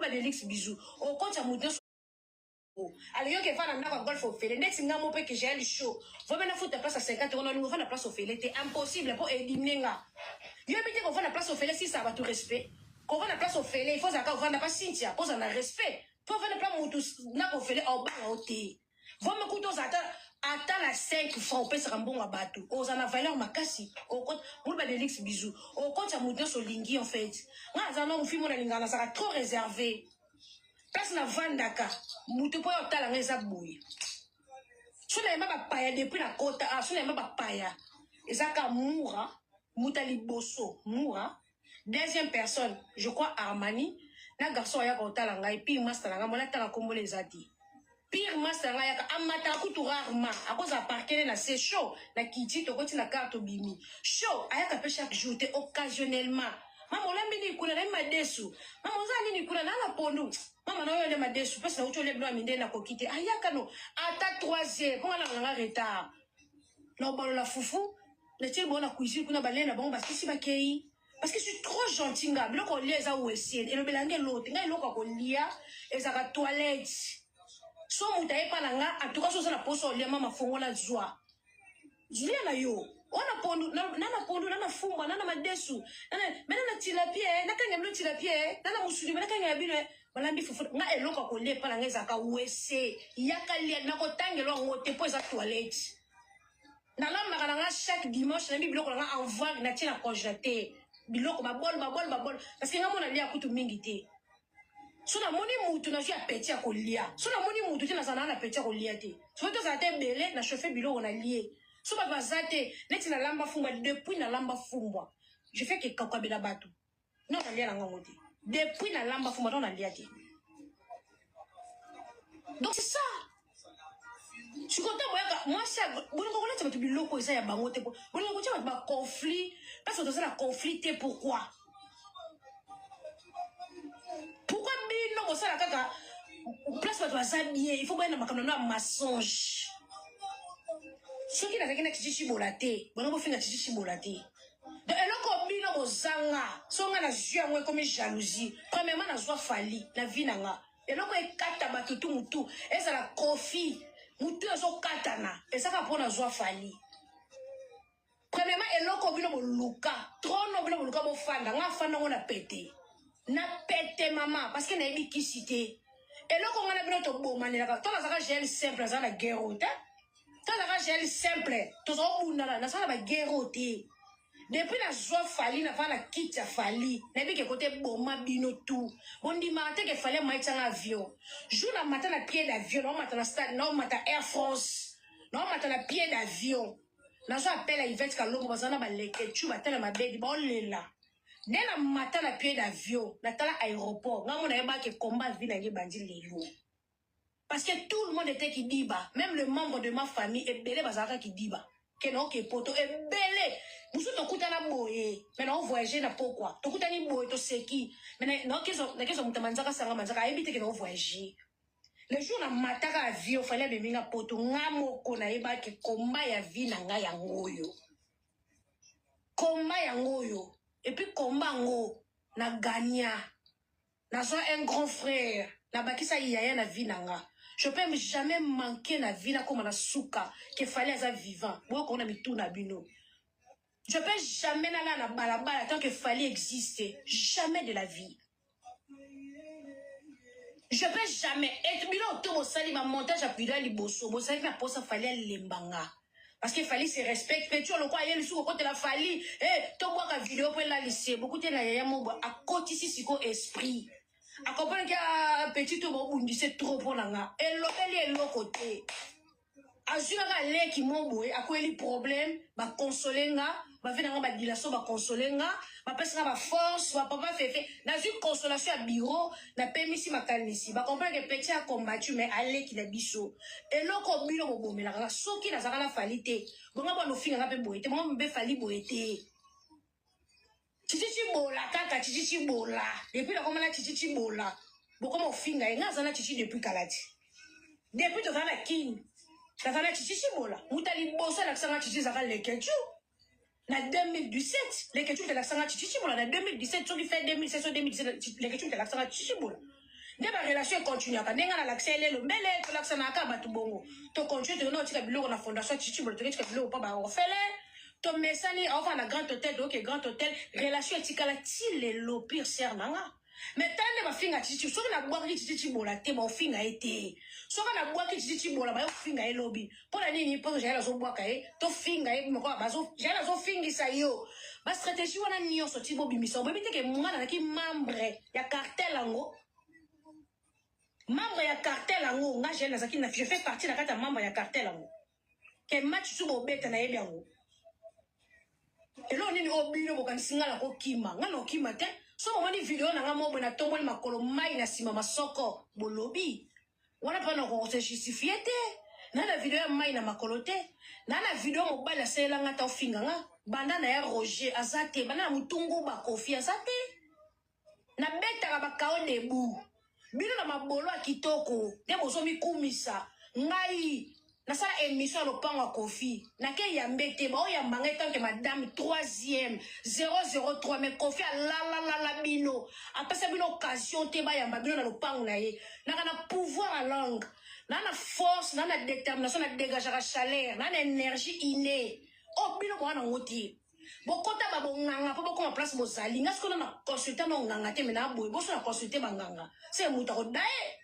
Moulba Delix bisous. Au compte à Mouton. Alors, il y a un golf au fait. Next, il y a un peu que j'ai le show. Vous venez foutre la place à 50 euros, nous la place au fait. C'était impossible pour éliminer. Il y a un qu'on va la place au fait si ça va tout respect. Qu'on va la place au fait, il faut qu'on va la place Cynthia, pose un respect. Pour faire la place Mouton, n'a qu'on fait au bas au thé. Vous me coûtez aux attends la 5 francs, on peut se remboursser à bateau. Aux en a valeur ma cassi. Au compte, Moulba Delix bisous. Au compte, à Mouton sur Lingui en fait. Moi, un homme, film, on a l'ingana, ça sera trop réservé. Place na vandaka mutu po yotala ngeza boye suna yema bapaya depuis na kota suna yema bapaya ezaka mura mutali bosso mura deuxième personne je crois Armani na garçon ya kotala ngai pire master nga mona tala kombola ezati pire master nga ya amata kutu rarement akoza parker na c'est chaud na kiti to koti na carte bimi chaud ayaka pe chaque jour te occasionnellement mama olambini kuna na madesu mama ozali ni kuna na la pondu mama na yo le madesu parce que ucho le blo minde na kokite ayaka no ata 3e pour na nga retard no bolo la foufou le tire bona cuisine kuna balena bon parce que si bakei parce que je suis trop gentil nga biloko lieza wesien et le belange l'autre nga iloko ko lia ezaka toilette so mutaye pa nga en tout cas so na poso lia mama fongola joie Julia na yo ona pondu nana pondu nana fumba nana madesu nana mena tilapie nakanga mlo tilapie nana musuli mena kanga bino balambi fufu nga eloko ko le pa nga ezaka wese yaka lia nako tangelo ngote po za toilette na la makana nga chaque dimanche na biloko nga envoie na tina congélateur biloko babol parce que nga mona lia kutu mingi te sona moni mutu na jia petit ko lia sona moni mutu tina sana na petit ko lia te so to za te belé na chauffer biloko na lié so ba bazate neti na lamba fumba depuis na lamba fumba je fais que kakabela batu non na lia na ngote depuis na lamba fumba ton na lia te donc c'est ça je suis content moi ça bongo ko leta batu biloko isa ya bangote bongo ko tia ba conflit parce que dans la conflit pourquoi bino ça la kaka place batu bazabie il faut bien na makamna na mensonge ce qui n'a rien chichi bolate bongo finga chichi bolate de eloko bino bozanga songa na jua moi comme jalousie premièrement na joie fali la vie nanga eloko ekata batutu mutu eza la kofi mutu ezo katana ezaka pona joie fali premièrement eloko bino boluka trop no bino boluka bo fanda nga fanda ngona pété na pété maman parce que na ebi kisité eloko ngana bino to bomanela to na zaka gel simple za na guerre ta la gel simple tous au na ça la guerre depuis la joie fali na pas la quitte fali na bi ke côté boma bino tout on dit matin que fallait mettre un avion jour la matin la pied d'avion non matin la stade non matin Air France non matin la pied d'avion na so appelle à Yvette Kalongo bazana ba leke tu matin ma bedi ba olela dès la matin la pied d'avion na tala aéroport ngamo na yeba ke combat vie na ngi bandi lelo. Parce que tout le monde était qui dit bah, même le membre de ma famille est belé bazaka qui dit bah, que non que poto est belé. Nous sommes tout à la boye, maintenant on voyager na pourquoi? Tout à la boye to seki, maintenant qu'est-ce que manzaka sanga manzaka éviter que non voyager. Le jour na mataka avion fallait be minga poto ngamo kona eba ke komba ya vie na nga ya ngoyo. Komba ya ngoyo et puis komba ngo na gagna. Na so un grand frère, na bakisa yaya na vie na nga. Je peux jamais manquer la vie comme la souka qu'il fallait être vivant. Moi, qu'on a mis tout na bino. Je peux jamais aller à la balabala tant qu'il fallait exister. Jamais de la vie. Je peux jamais être bilo autour au sali ma montage à pida li bosso. Bo sali ma posa fallait lembanga. Parce qu'il fallait se respecter. Tu le quoi il sous côté la fali. Eh, to bois la vidéo pour la lycée. Beaucoup de la yaya mo à côté ici siko esprit. A comprendre qu'il y a petit tout bon c'est trop pour l'anga et l'autre côté azura la qui mon boy a quoi les problèmes ba consoler nga ba venir ba dilation ba consoler nga ba pesa ba force ba papa fait na une consolation à bureau na permis si ma calmisi ba comprendre que petit a combattu mais aller qui la biso et l'autre bilo mo bomela nga soki na zaka la falite bonga ba no finga pe boyete mo mbe fali boyete. Chichichi bola kaka chichichi bola depuis la comment la chichichi bola beaucoup mon finga nga zana chichi depuis kalati depuis to zana king ta zana chichichi bola mutali bosa la sanga chichi zaka lekechu na 2017 lekechu de la sanga chichichi bola na 2017 so qui fait 2016 2017 lekechu de la sanga chichichi bola nde ba relation continue ka ndenga na l'accès lelo mbele to l'accès na ka batu bongo to continue to no tika biloko na fondation chichibolo to tika biloko pa ba ofele to mesani enfin na grand hôtel donc grand hôtel relation etikala ti lelo pire ser nanga mais tande ba finga chichi soki na bwaki chichi bola te ba finga ete soki na bwaki chichi bola ba finga e lobby pona nini po jala zo bwaka e to finga e moko bazo jala zo fingisa yo ba stratégie wana nyonso ti bo bimisa bo biteke mwana na ki membre ya cartel ango membre ya cartel ango nga jela zaki na je fais partie na kata membre ya cartel ango ke match tu bo beta na yebi ango elo nini obino bokanisi nga na kokima nga na okima te so omoni video na nga mobwe na tomboli makolo mai na nsima masoko bolobi wana mpa na kokose justifie te na na video ya mai na makolo te na na video mobali asalelanga ta ofinga nga banda na ya Roger aza te banda na mutungu bakofi aza te na betaka bakao debu bino na mabolo ya kitoko nde bozomikumisa ngai nasala émission lopango ya Kofi nake yambe te ba oyambanga etanke madame 3e 003 mais Kofi la bino apesa bino occasion te ba yamba bino na lopango na ye naka na pouvoir à langue na force na détermination na dégager chaleur na énergie innée oh bino ko na ngoti bokota ba bonganga po bokoma place bozali nga sikola na consultant no nganga te mena boy boso na consulter banganga c'est muta ko dae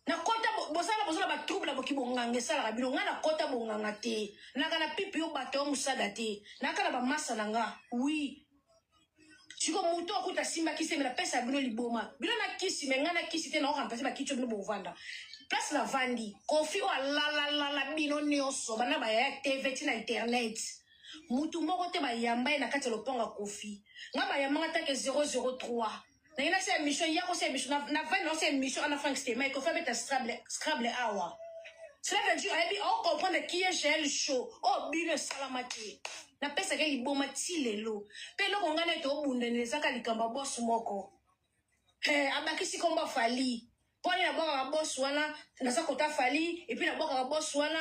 na kota bosala ba trouble boki bonganga sala ka bino nga na kota bonganga te naka na pipi yo bato musada te naka na ba masa nanga oui siko muto akuta simba kisi mena pesa bino liboma bino na kisi menga na kisi te na remplacer ba kicho bino bovanda place la vandi Kofi wa la bino nyonso bana ba ya TV ti na internet mutu moko te ba yamba na kati loponga Kofi nga ba yamba ta ke 003 na ina se émission ya ko se émission na va non se émission ana Frank Stema ko fa beta scrabble awa cela veut dire abi on comprendre qui est Gel Show oh bino salamati na pesa ke liboma ti lelo pe loko ngana to bundeneza ka likamba boss moko abakisi komba fali poni na boka boss wana na sa kota fali et puis na boka boss wana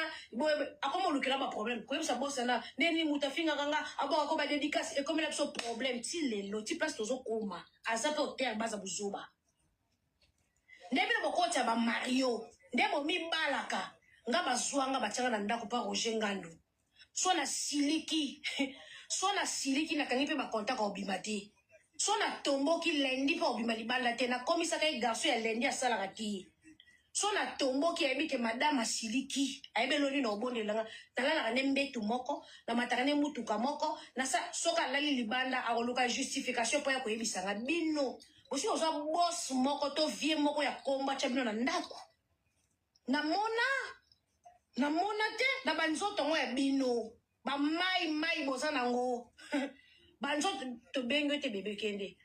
akomo lukela ba problème ko yebisa boss na neni mutafinga kanga aboka ko ba dédicace et comme il a so problème ti lelo ti place tozo koma azape hotel baza buzuba ndebile bokota ba Mario ndebo mi balaka nga bazwanga batanga na ndako pa Roger Ngando so na siliki na kangipe ba contact obima te so na tomboki lendi pa obima libanda te na komisa ka garçon ya lendi asala kati so na tomboki ayebi ke madame asiliki ayebe loni na obondelanga talala ka nembetu moko na mataka ne mutuka moko na sa soka lali libanda akoluka justification po ya koyebisanga bino bosi ozwa boss moko to vie moko ya komba cha bino na ndako namona te na banzoto ngo ya bino ba mai boza nango banzoto to bengo te bebe kende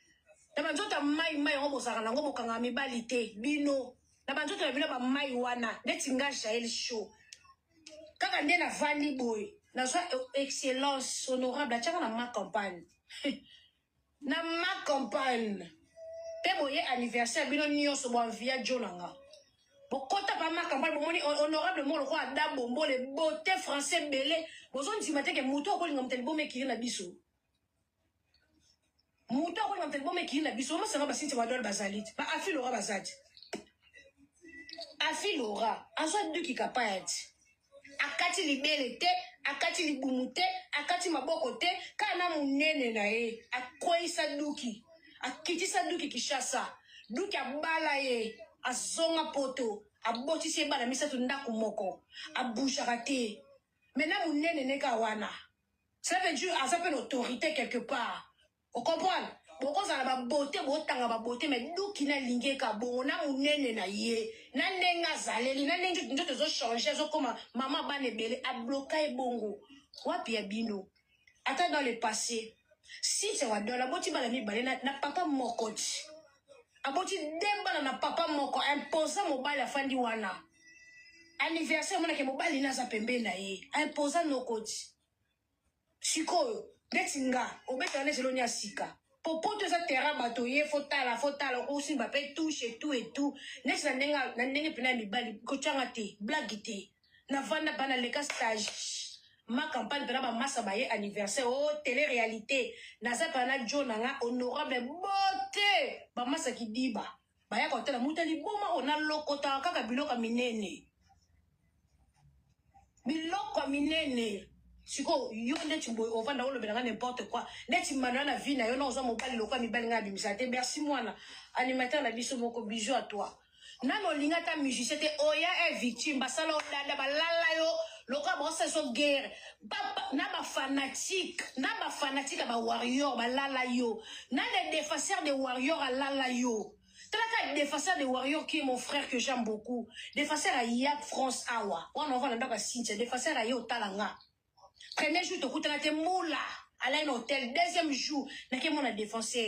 na banzoto mai ngo bozaka nango bokanga mibali te bino na banzoto na bino ba mai wana neti nga Jael Show kaka nde na vandi boy na zwa excellence honorable achaka na ma campagne na ma campagne pe boye anniversaire bino nyonso bo envia jonanga bokota pa ma campagne bomoni honorable mo lokwa da bombo le beauté français belé bozon ndima te ke muto akolinga muteli bome kiri na biso muto akolinga muteli bome kiri na biso mo sanga basinti wadol bazalit ba afilora bazati afilora azwa duki kapayati akati libele te akati libumu te akati maboko te kana munene na ye akoisa duki akitisa duki Kishasa duki abala ye azonga poto abotisi ebana misatu ndako moko abushaka te mena munene neka wana ça veut dire azape l'autorité quelque part on comprend bokozala ba beauté botanga ba beauté mais duki na lingeka bongo na munene na ye na ndenga zaleli na ndenge ndoto zo changer zo koma mama bana ebele abloka ebongo wapi ya bino ata dans le passé si c'est wadola boti bana mibale na papa mokoti aboti demba na papa moko imposa mobile afandi wana anniversaire mona ke mobile naza pembe na ye imposa nokoti sikoyo betinga obeta ne selonya sika popoto za terrain bato ye fotala ko simba pe touche tout et tout next na ndenge pena mibali ko changa te blague te na vanda bana leka stage ma campagne pena ba massa ba ye anniversaire oh télé réalité na za pana jonanga honorable beauté ba massa kidiba baya kotela muta liboma ona lokota kaka biloko minene biloko minene siko yo ndeti boy ovanda olobela nga n'importe quoi ndeti mano na vie na yo na ozo mobali lokwa mibali nga bimisa te merci mwana animateur na biso moko bijou à toi nano linga ta musicien te oya est victime basala odanda balala yo lokwa bosa so guerre na ba fanatique ba warrior balala yo na les défenseurs des warriors alala yo le défenseur des warriors qui est mon frère que j'aime beaucoup. Défenseur à Yap France Awa. On en va dans la Cynthia. Défenseur à Yo Talanga. Premier jour, tu as été moula. À un hôtel. Deuxième jour, tu as mon défenseur.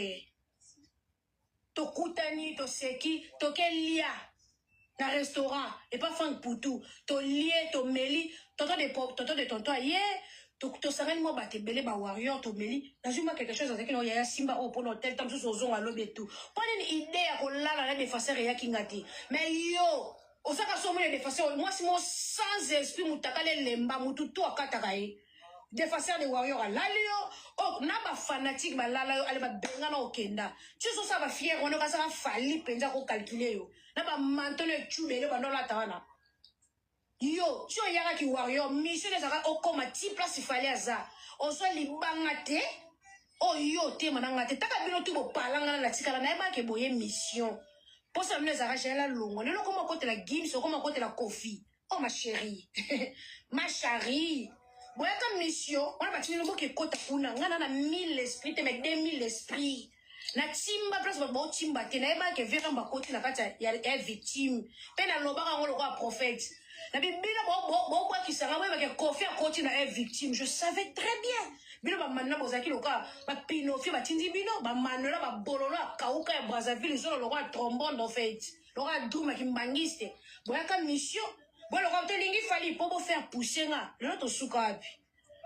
Tu as to seki, tu as lia. Dans restaurant. Et pas fan pour tout. Tu lié, tu meli. Tu as de tonton hier. Tu savais moi battre belé ba warrior to meli dans une quelque chose avec il y a simba au pour hôtel tam sous ozon à lobe tout pas une idée à kolala la défenseur ya kingati mais yo osaka somo les défenseurs moi si moi sans esprit mutakale lemba mutu to akataka yi défenseur de warrior à lalio oh na ba fanatique ba lala yo ale ba benga na okenda tu so ça va fier on ka ça fali penza ko calculer yo na ba mantone tubele ba ndola tawana yo, tu as qui warrior, mission des arabes, au coma, ti place il fallait à ça. On soit les bangate, oh yo, te manangate, t'as qu'à bien tout beau parlant la tika la naïba qui boye mission. Pour ça, nous arracher la longue. On est là comme on côté la Gims, comme on côté la Kofi. Oh ma chérie, ma chérie. Bon, comme mission, on a bâti le mot qui est côté kuna, on a 1000 esprits, mais 2000 esprits. Na timba place ba bo timba te na eba ke vera ba côté na kata ya victime. Pe na lobaka ngolo kwa prophète. La Bible, qui sera avec confier à côté d'une victime. Je savais très bien. Bino ba manna bozaki loka ba pinofio ba tindi bino ba manola ba bolola kauka ya Brazzaville zo lo roi trombone en fait. Le roi douma ki mbangiste. Boya ka mission. Bo lo roi telingi fali pour faire pousser nga. Le to suka api.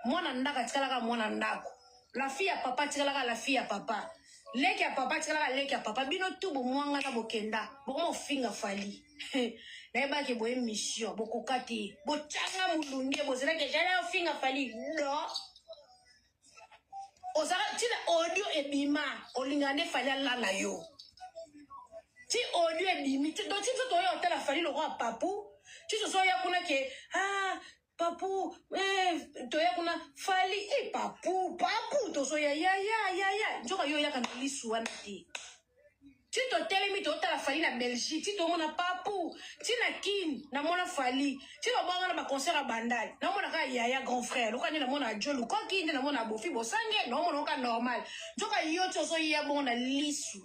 Mwana ndaka tikala ka mwana ndako. La fille à papa tikala ka la fille à papa. Leki à papa tikala ka leki à papa. Bino tout bo mwanga na bokenda. Bo mo finga fali. Naiba ke boye mission boko kati bo changa mulunge bo zela ke jala finga fali no ozara tina audio ebima olingane fali la yo ti audio ebimi ti do ti to yo tela fali lo roi papu ti so ya kuna ke papu to ya kuna fali papu to so ya njoka yo ya kana lisuwa nti tu te telemi to la fali na Belgique, tu te mona papu, tu na kin, na mona fali, tu na banga na ba concert à Bandal, na mona ka yaya grand frère, loka ni na mona Jolo, ko kin na mona bofi bosange, na mona ka normal. Joka yo to so ya bona lisu.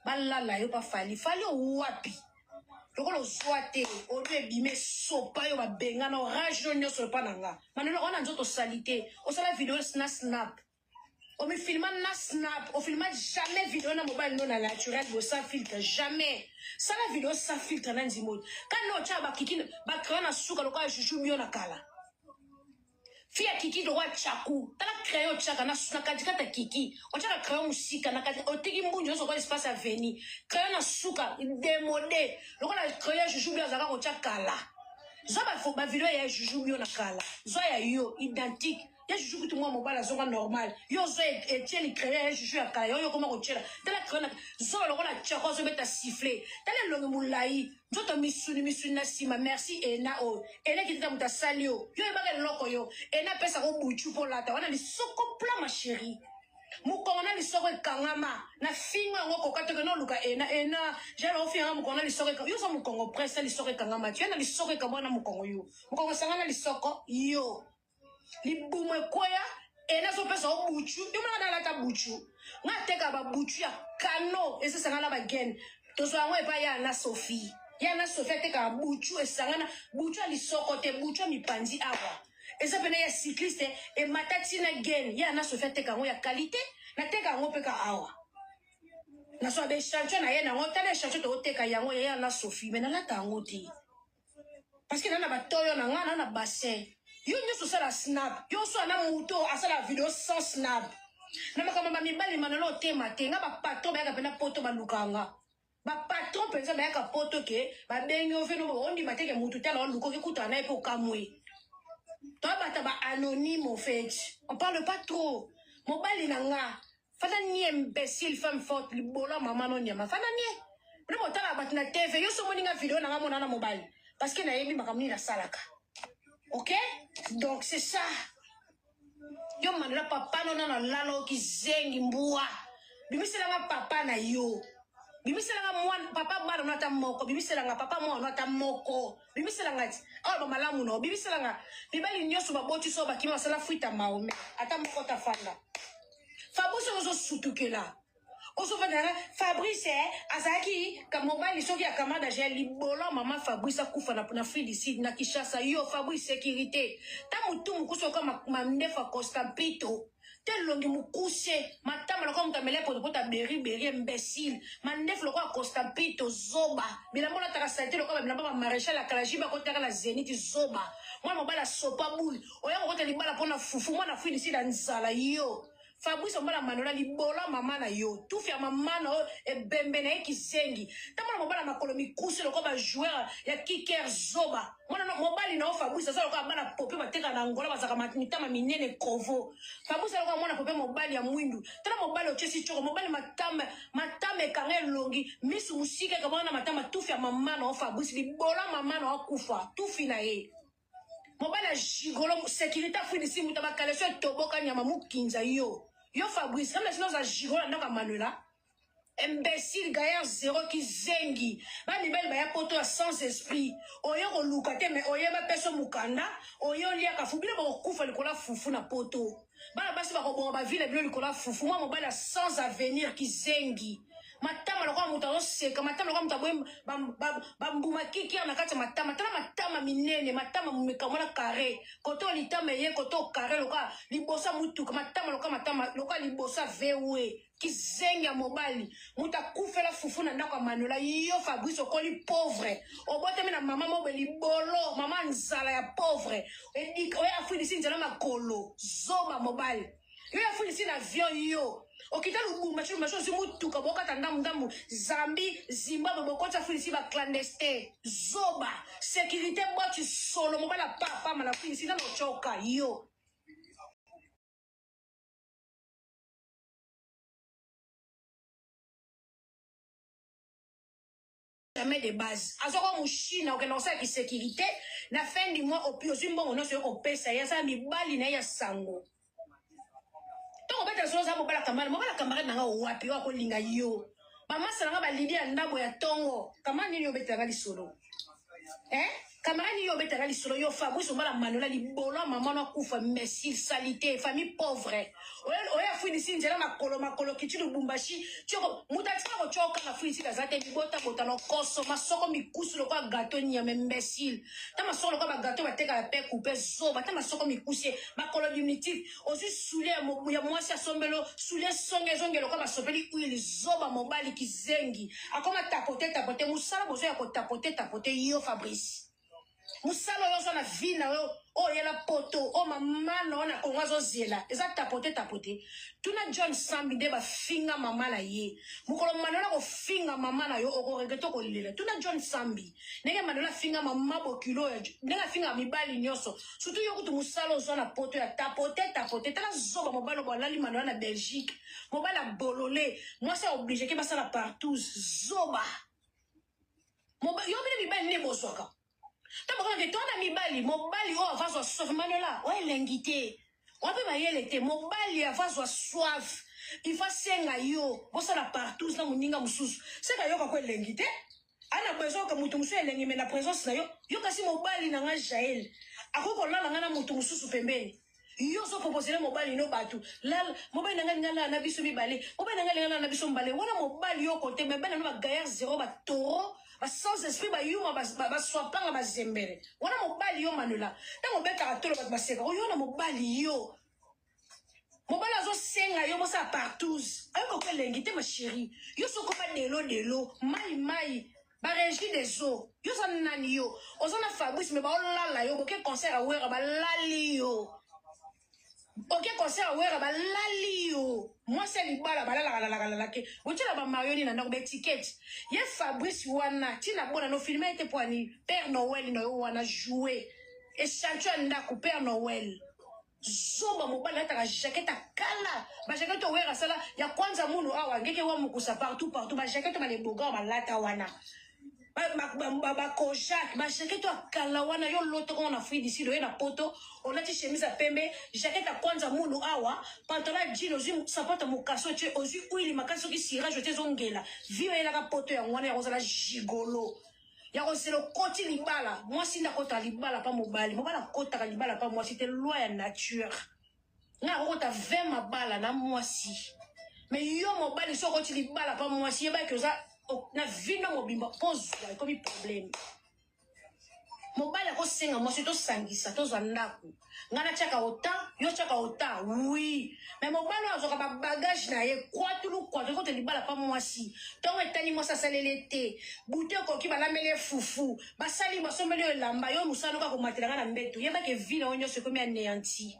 Balala yo pa fali, fali wapi. Loko lo swate, o de bime sopa yo ba benga na rage nyo so pa nanga. Manelo on a nzoto salité, o sala vidéo snap. On me filme na snap, on filme jamais vidéo na mobile non naturel, sans filtre, jamais. Ça la vidéo sans filtre na nzimod. Quand no cha ba kiki ba krana suka loka chuchu mio na kala. Fia kiki droit chaku. Tala crayon chaka na suka kadika ta kiki. On chaka crayon musika na kadika. O tiki mbunyo so kwa espace aveni. Crayon na suka démodé. Loka na crayon chuchu mio zaka ko chaka kala. Zoba fo ba vidéo ya chuchu mio na kala. Zoya yo identique. Ya juju kutu mwa mobile zonga normal yo zo etienne créer juju ya kala yo comment kochela tala créer zo lo na chako zo beta siffler tala longo mulai nzoto misuni na sima merci ena o ena kitita muta salio yo ebaka loko yo ena pesa ko buchu pour lata wana lisoko pla ma chérie mukona lisoko ekangama na finga ngoko katoko no luka ena jalo finga mukona lisoko yo so mukongo presse lisoko ekangama tu na lisoko ekangama mukongo yo mukongo sangana lisoko yo libumwe koya ena so pesa o buchu yomana na lata buchu ngateka ba buchu ya kano esesangana ba gen to so angwe pa ya na Sophie teka buchu esangana buchu ali sokote buchu mi panzi awa esa pene ya cycliste e matati na gen ya na Sophie teka ngo ya qualité na teka ngo peka awa na so be chancho na ye na ngo tala chancho to teka yango ya na Sophie mena lata ngo ti parce que na ba toyo na ngana na bassin. Yo nyo so la snap. Yo so na muto asa la vidéo sans snap. Na makama mibali manalo tema tenga ba patron ba ka pena poto ba lukanga. Ba patron penza ba ka poto ke ba benyo fe no ondi mateke mutu tala luko ke kuta na epo kamwe. Toi ba ta ba anonyme en fait. On parle pas trop. Mobali na nga. Fana ni imbécile femme forte libola mama no nyama. Fana ni ne motala bat na TV yo so moninga vidéo na mona na mobile parce que na yebi makamni na salaka. OK? Donc c'est ça. Yo manela papa no na lalo ki zengi mbua. Bimisela nga papa na yo. Bimisela nga mwana papa mwana na ta moko. Bimisela nga papa mwana na ta moko. Bimisela nga oh ba malamu no. Bimisela nga bibali nyoso ba boti so ba kima sala fuita maome. Ata moko ta fanda. Fabrice ozo sutukela. Ozo fanda Fabrice azaki ka mobile soki akamada je libolo mama Fabrice akufa na Filicide na Kishasa yo Fabrice sécurité. Ta mutu mukuso kama mandefa Constantino. Tel longi mukuse matama lokwa mutamele poto pota beri imbécile mandef lokwa Constantino zoba bilambo la tarasate lokwa bilambo ba maréchal la kalajiba kotaka la Zénith zoba mwana mobala sopa boule oya kokota libala pona fufu mwana Filicide nzala yo Fabrice mbala manola libola mama na yo tout fia mama na ebembe na ekizengi tamana mobala makolo mikuse lokwa ba joueur ya kicker zoba mwana mobali na Fabrice ça lokwa bana popé bateka na ngola bazaka mitama minene kovo Fabrice lokwa mwana popé mobali ya mwindu tala mobali ochesi choko mobali matama kangé longi misu musike kama na matama tout fia mama na Fabrice libola mama na akufa tout fina ye mobala jigolo sécurité finisi mutaba kaleso toboka nyama mukinza yo Fabrice comme sinon ça jigolo ndaka manuela imbécile gaillard zéro qui zengi ba mibali ba ya poto sans esprit oyo ko lukate mais oyo ba peso mukanda oyo lia ka fubile ba kufa likola fufu na poto ba basi ba ko ba ville bilo likola fufu moi mobala sans avenir qui zengi matama lokwa mutazo seka matama lokwa mutaboye bambuma kiki na kati matama tala matama minene matama mumekamona carré koto litama ye koto carré lokwa libosa mutuka matama lokwa libosa vewe kizenga mobali mutakufela fufu na ndako manola yo Fabrice okoli pauvre obote na mama mobe libolo mama nzala ya pauvre edik oya afudisi nzala makolo zoba mobali yo afudisi na avion yo okita lubumba chuma chose mutuka bokata ndamu Zambie Zimbabwe bokota fulisi ba clandestin zoba sécurité boîte solo mobala papa mala fulisi na choka yo jamais de base azoko mushina okendosa ki sécurité na fin du mois opiosi mbongo no so ko pesa ya sa mibali na ya sango to beta so za mobala kamara nanga wapi wa ko linga yo mama sanga ba lidi ya ndabo ya tongo kama nini obeta ga lisolo kamara ni yo beta ga lisolo yo Fabrice mbala manola libolo mama na kufa imbécile salité famille pauvre oya finisi njela makolo kitu lubumbashi choko mutatika ko choka na finisi kazate bibota bota no koso masoko mikusu lokwa gâteau nyama imbécile ta masoko lokwa ba gâteau bateka la pe couper zoba ta masoko mikusi makolo diminutif osi soule ya mwasi asombelo soule songe lokwa basopeli huile zoba mobali kizengi akoma tapote musala bozo ya ko tapote yo Fabrice musalo yo na vina yo oyela poto o mama no na kongazo zela eza tapote tuna John Sambi de ba finga mama la ye mukolo manola ko finga mama na yo oko regeto ko lela tuna John Sambi nenge manola finga mama bokilo ya nenge finga mibali nyoso surtout yo kutu musalo zo na poto ya tapote tala zoba mobalo bolali manola na Belgique mobala bololé moi c'est obligé ke basala partout zoba mobali yo bine mibali ne boswaka Tama kwa ketona mibali mobali o avazwa soif manola o elengite o pe bayelete mobali avazwa soif il faut senga yo bosala partout na muninga mususu seka yo kwa elengite ana besoin ka mutu musu elengi me na présence na yo kasi mobali na nga Jael akoko lala nga na mutu mususu pembeni yo so proposer mobali no batu lal mobali na nga ngala na biso mibale mobali na nga ngala na biso mbale wana mobali yo kote me bana no ba gaillard zéro ba toro sans esprit ba yuma ba swapanga ba zembere wana mobali yo manola tango beta atolo ba baseka yo na mobali yo mobali azo senga yo mosa partout ayoko ko lengite ma chérie yo soko ba delo mai ba régie des eaux yo sa nani yo ozona Fabrice me ba olala yo boke concert awera ba lali yo ok concert awera ba lali yo moi c'est libala balala ke botela ba marioni na ndako be ticket ye Fabrice wana tina bona no filmer était pour ani Père Noël no wana jouer et chanteur ndako Père Noël zoba mobali ataka jaquette akala ba jaquette wera sala ya kwanza munu awa ngeke wa mukusa partout ba jaquette ba leboga ba lata wana ba kojak ba jaquette akala wana yo loto ko na fui d'ici le na poto on a ti chemise à pembe jaquette à kwanza munu awa pantalon jean ozu sapato mukaso che ozu uili makaso ki sira jeté zongela vive la ka poto ya ngwana ya kozala gigolo ya koselo koti libala moi si nakota libala pa mobali kota ka libala pa moi c'était loi ya nature na kota 20 mabala na moi si mais yo mobali so koti libala pa moi si yeba ke za na vino mobimba pozwa comme problème mobali ko senga moi c'est to sangisa to zandako ngana chaka ota yo chaka ota oui mais mobali azoka ba bagage na ye kwatulu ko te libala pa moi si to etani moi ça salelete bouté ko ki bala mele fufu basali basomele lamba yo musano ka ko matela na mbeto yeba ke vino onyo se comme anéanti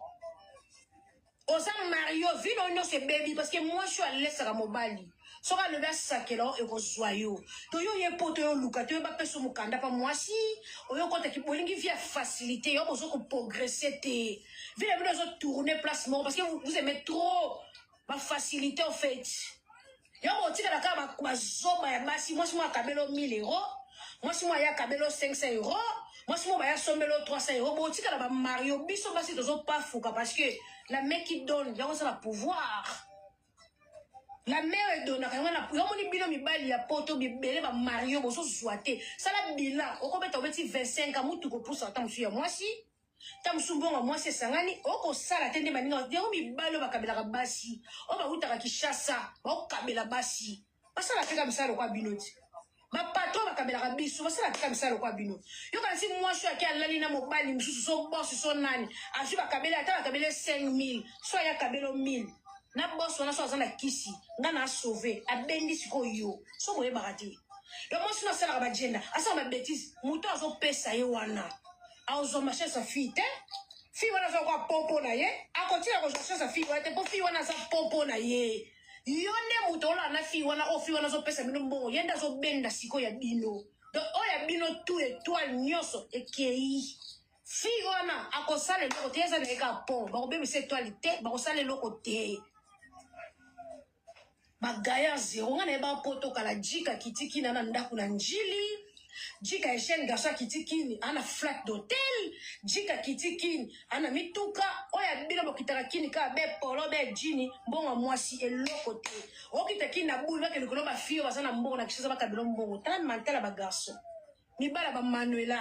osa mario vino onyo se baby parce que moi je suis à l'aise à mobali so ka le ba sakelo e ko joyeux to yo ye poto yo luka to ba peso mukanda pa moi si oyo ko te ki bolingi via facilité yo bozo ko progresser te vile vile zo tourner placement parce que vous aimez trop ba facilité en fait yo mo tika la ka ba zoba ya basi moi si moi kabelo 1000 €, moi si moi ya kabelo 500 €, moi si moi ba ya sombelo 300 €, bo tika la ba mario biso basi to zo pas fouka parce que la main qui donne ya ça va pouvoir. La mère est donnée. Quand on dit bilan mibali ya poto bibele ba Mario boso soité. Ça la bilan. O ko beta obeti 25 ans mutu ko poussa ta musu ya mwasi. Ta musumbonga mwasi sangani o ko sala tende maninga. Dero mibalo ba kabela ka basi. O ba utaka kishasa. Ba kabela basi. Basa la fika misalo kwa binoti. Ba patron ba kabela ka biso. Basa la fika misalo kwa bino. Yo kana si mwasi aki alali na mobali mususu so boss so nani. Afi ba kabela ata ba kabela 5000. So ya kabelo 1000. Na boss wana so azana kisi nga na sauver abendi siko yo so moye bakati yo mo sino sala ba agenda asa ba bêtise muto azo pesa ye wana azo marcher sa fille fille wana zo kwa popo na ye a continue ko chercher sa fille wana te po fille wana sa popo na ye yo ne muto la na fille wana o fille wana zo pesa bino mbongo yenda zo benda siko ya bino donc o ya bino tout étoile nyoso ekei fille wana akosala loko te eza na eka pont ba obebe cette étoile ba kosala loko te bagaya zero nga na ba poto kala jika kitiki na ndaku na njili jika eshene garso kitiki ana flat d'hôtel jika kitiki ana mituka oya bila bokitaka kini ka be polo be jini mbongo mwasi eloko te okitaki na bulu ba keloko ba fio basana mbongo na kishasa ba kabelo mbongo tala mantala ba garso mibala ba Manuela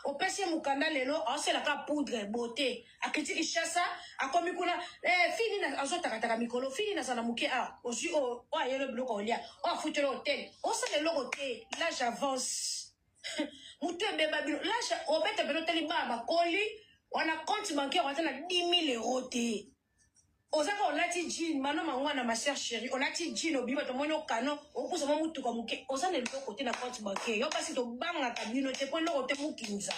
au PC mukanda lelo asela ka poudre beauté akitiki chassa akomi kuna fini na azotakataka mikolo fini na sana muke osi o ayelo bloko olia o futelo hotel o sa lelo hotel là j'avance mutu beba bilo là o bete belo teli baba koli wana compte bancaire wana na 10 000 € te ozaka olati jean mano mangwana ma chère chérie olati jean obiba to monyo kano okusa mo mutu ka muke ozana eloko te na compte bancaire yo pasi to banga kabino te po eloko te mukinza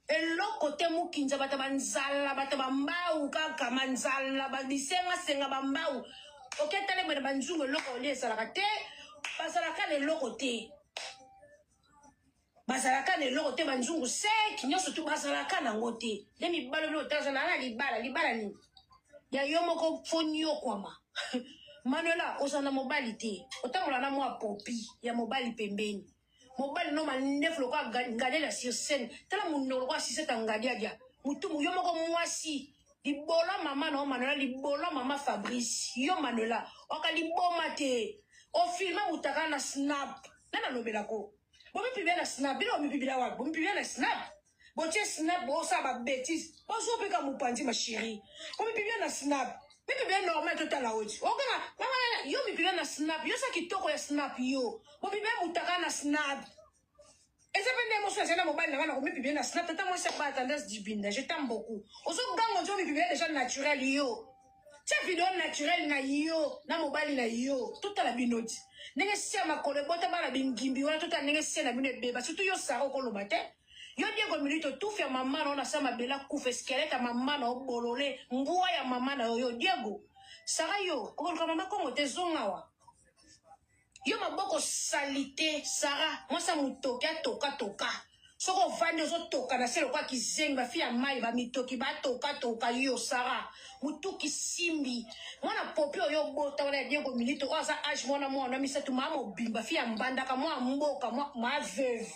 eloko te mukinza bata banzala bata bambau kaka manzala badisenga senga bambau oketale mwe banzungu eloko oli esalaka te basalaka eloko te bazalaka eloko te banzungu sek nyonso tu bazalaka nango te le mibalo bino otazana na libala nini ya yo moko fonyo kwama Manuela osana mobali te otambola na mwa popi ya mobali pembeni mobali no maneflo kwa ngade la sur scène tala munolo kwa siseta ngade dia mutu yo moko mwasi libola mama no Manuela libola mama Fabrice yo Manuela okaliboma te o filma utaka na snap nana lobela ko bo mi pibia na snap bilo mi pibia wa bo mi pibia na snap botie snap bo sa ba bêtise bo so pe ka mupanzi ma chérie bo mi pibia na snap mi pibia normal total la oti o kana yo mi pibia na snap yo sa kitoko ya snap yo bo pibia mutaka na snap eza pende mo so na mobile na ko mi pibia na snap tata mo sa ba tendance dibinda je t'aime beaucoup o so gango jo mi pibia déjà naturel yo tia vidéo naturel na yo na mobile na yo total la binoti nenge sia makolo bota bana bingimbi wana total nenge sia na bino beba surtout yo saro ko lobate yo diego minute tout fait maman on a ça ma bela coufe squelette maman na bololé ngwa ya maman na yo diego sara yo ko mama ko te zongawa yo maboko salité sara moi ça mutoka toka Soko vandi ozotoka na selo kwa kizengi bafi ya mai bamitoki batoka yo Sara mutuki simbi mwana popi oyo bota wana Diego Milito oza age mwana misatu mama bimba fi ya mbandaka mwa mboka ma veuve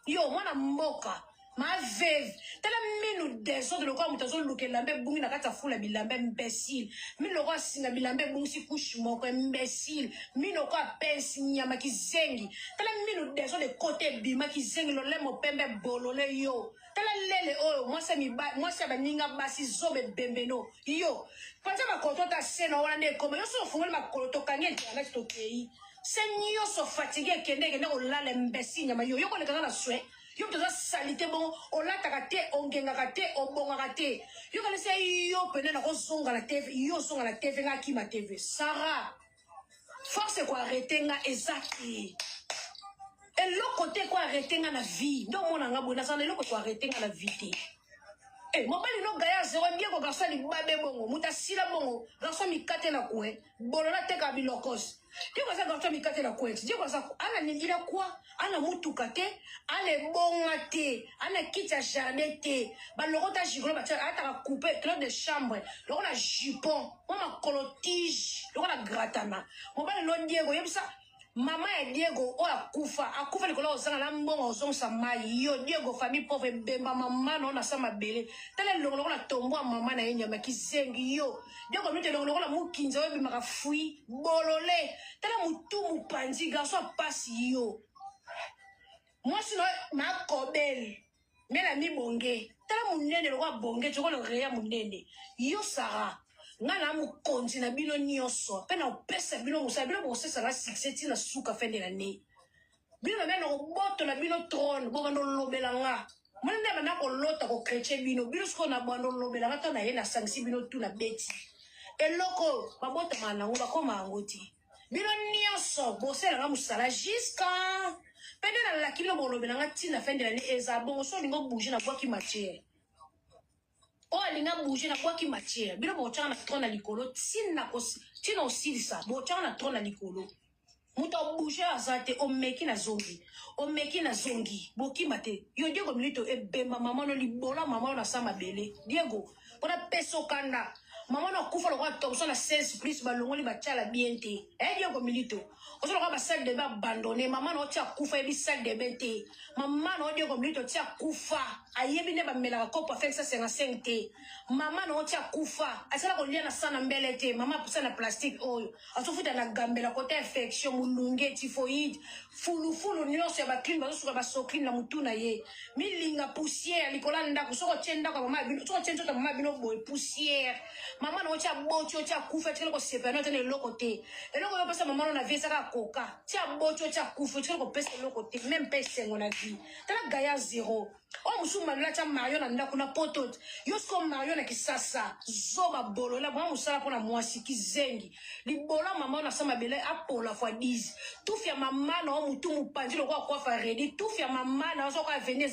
yo mwana mboka ma veuve tala minu desordre lokwa mutazo lukela mbe bungi na kata fula bilambe imbécile minu lokwa singa bilambe bungi si kushi moko imbécile minu lokwa pensi nyama kizengi tala minu desordre côté bima kizengi lolemo pembe bolole yo tala lele oyo mwasa baninga basi zobe bembeno yo panza makoto ta sena wana ne koma yo so fungole makolo kangenti ana tokei senyo so fatigué kende olala imbécile nyama yo ko lekana na swe yo mtoza salite bon olataka te ongengaka te obongaka te yo kalese yo pene na kozonga la TV yo zonga la TV nga kima TV Sara force ko arrêter nga ezaki eloko te ko arrêter nga na vie ndo mona nga bona sana eloko ko arrêter nga na vie te mobali no gaya zero bien ko garçon li babe bongo muta sila bongo garçon mi kate na kwe bolola te ka bilokos Dieu va garçon mi kate na kwe Dieu va ana nindira kwa ana mutuka te ana bonga te ana kita jardin te ba lokota jigolo ba ata ka couper clé de chambre lokona jupon mama colotige lokona gratana mobali no Diego yebisa Mama ya Diego o akufa likolo ozanga na mbongo ozongisa mai yo Diego famille pauvre bemba mama no na sama bele tala longolo na tombo mama na yenyama kizengi yo Diego mite longolo na mukinza we bimaka fui bolole tala mutu mupanzi garçon passe yo moi sino ma kobel mela mi bonge tala munene lokwa bonge toko lo reya munene yo Sara ngana mukonzi na bino nyoso pe na opesa bino musa bino bosesa na succès na suka fende na ne bino na oboto na bino trône bo bando lobela nga mwana ndeba na ko lota ko chrétien bino sko na bando lobela nga to na ye na sangsi bino tu na beti eloko babota mana ngo ko mangoti bino nyoso bosela nga musala jusqu'à pende na la kilo bo lobela nga tina fende na ne eza bon so lingo bouger na boki matière o alinga bouger na kwaki matière bino bochana na trône likolo tina osilisa bochana na trône likolo muto bouger azate omeki na zongi boki mate yo Diego Milito ebemba mama no libola mama na sama bele Diego pona peso kanda mama no kufa lo kwa topso na 16 plus balongoli bachala bien te Diego Milito oso lo kwa ba salle de bain abandonné mama no tia kufa ebi salle de bain te mama no Diego Milito tia kufa ayebi ne ba mela ko pa faire ça 55 te mama no tia kufa asala ko lia na sana mbele te mama pusa na plastique oyo asofuta na gambela côté infection mulunge typhoïde fulu nyonso ya ba clean ba suka ba sokrin na mutuna ye milinga poussière likola ndako soko tienda kwa mama bino soko tienda mama bino boy poussière mama no tia bocho tia kufa tia ko sepana tene loko te eloko yo pasa mama no na vie saka koka tia bocho tia kufa tia ko pesa loko te même pesa ngona vie tala gaya zéro o musuma la tia mario na ndako na poto yo sko mario na kisasa zoba bolola mwa musala pona mwasi kizengi libola mama na sama bele apola fois 10 tufia mama no mutu mupanzi lokwa kwa fa ready tufia mama na zo kwa venir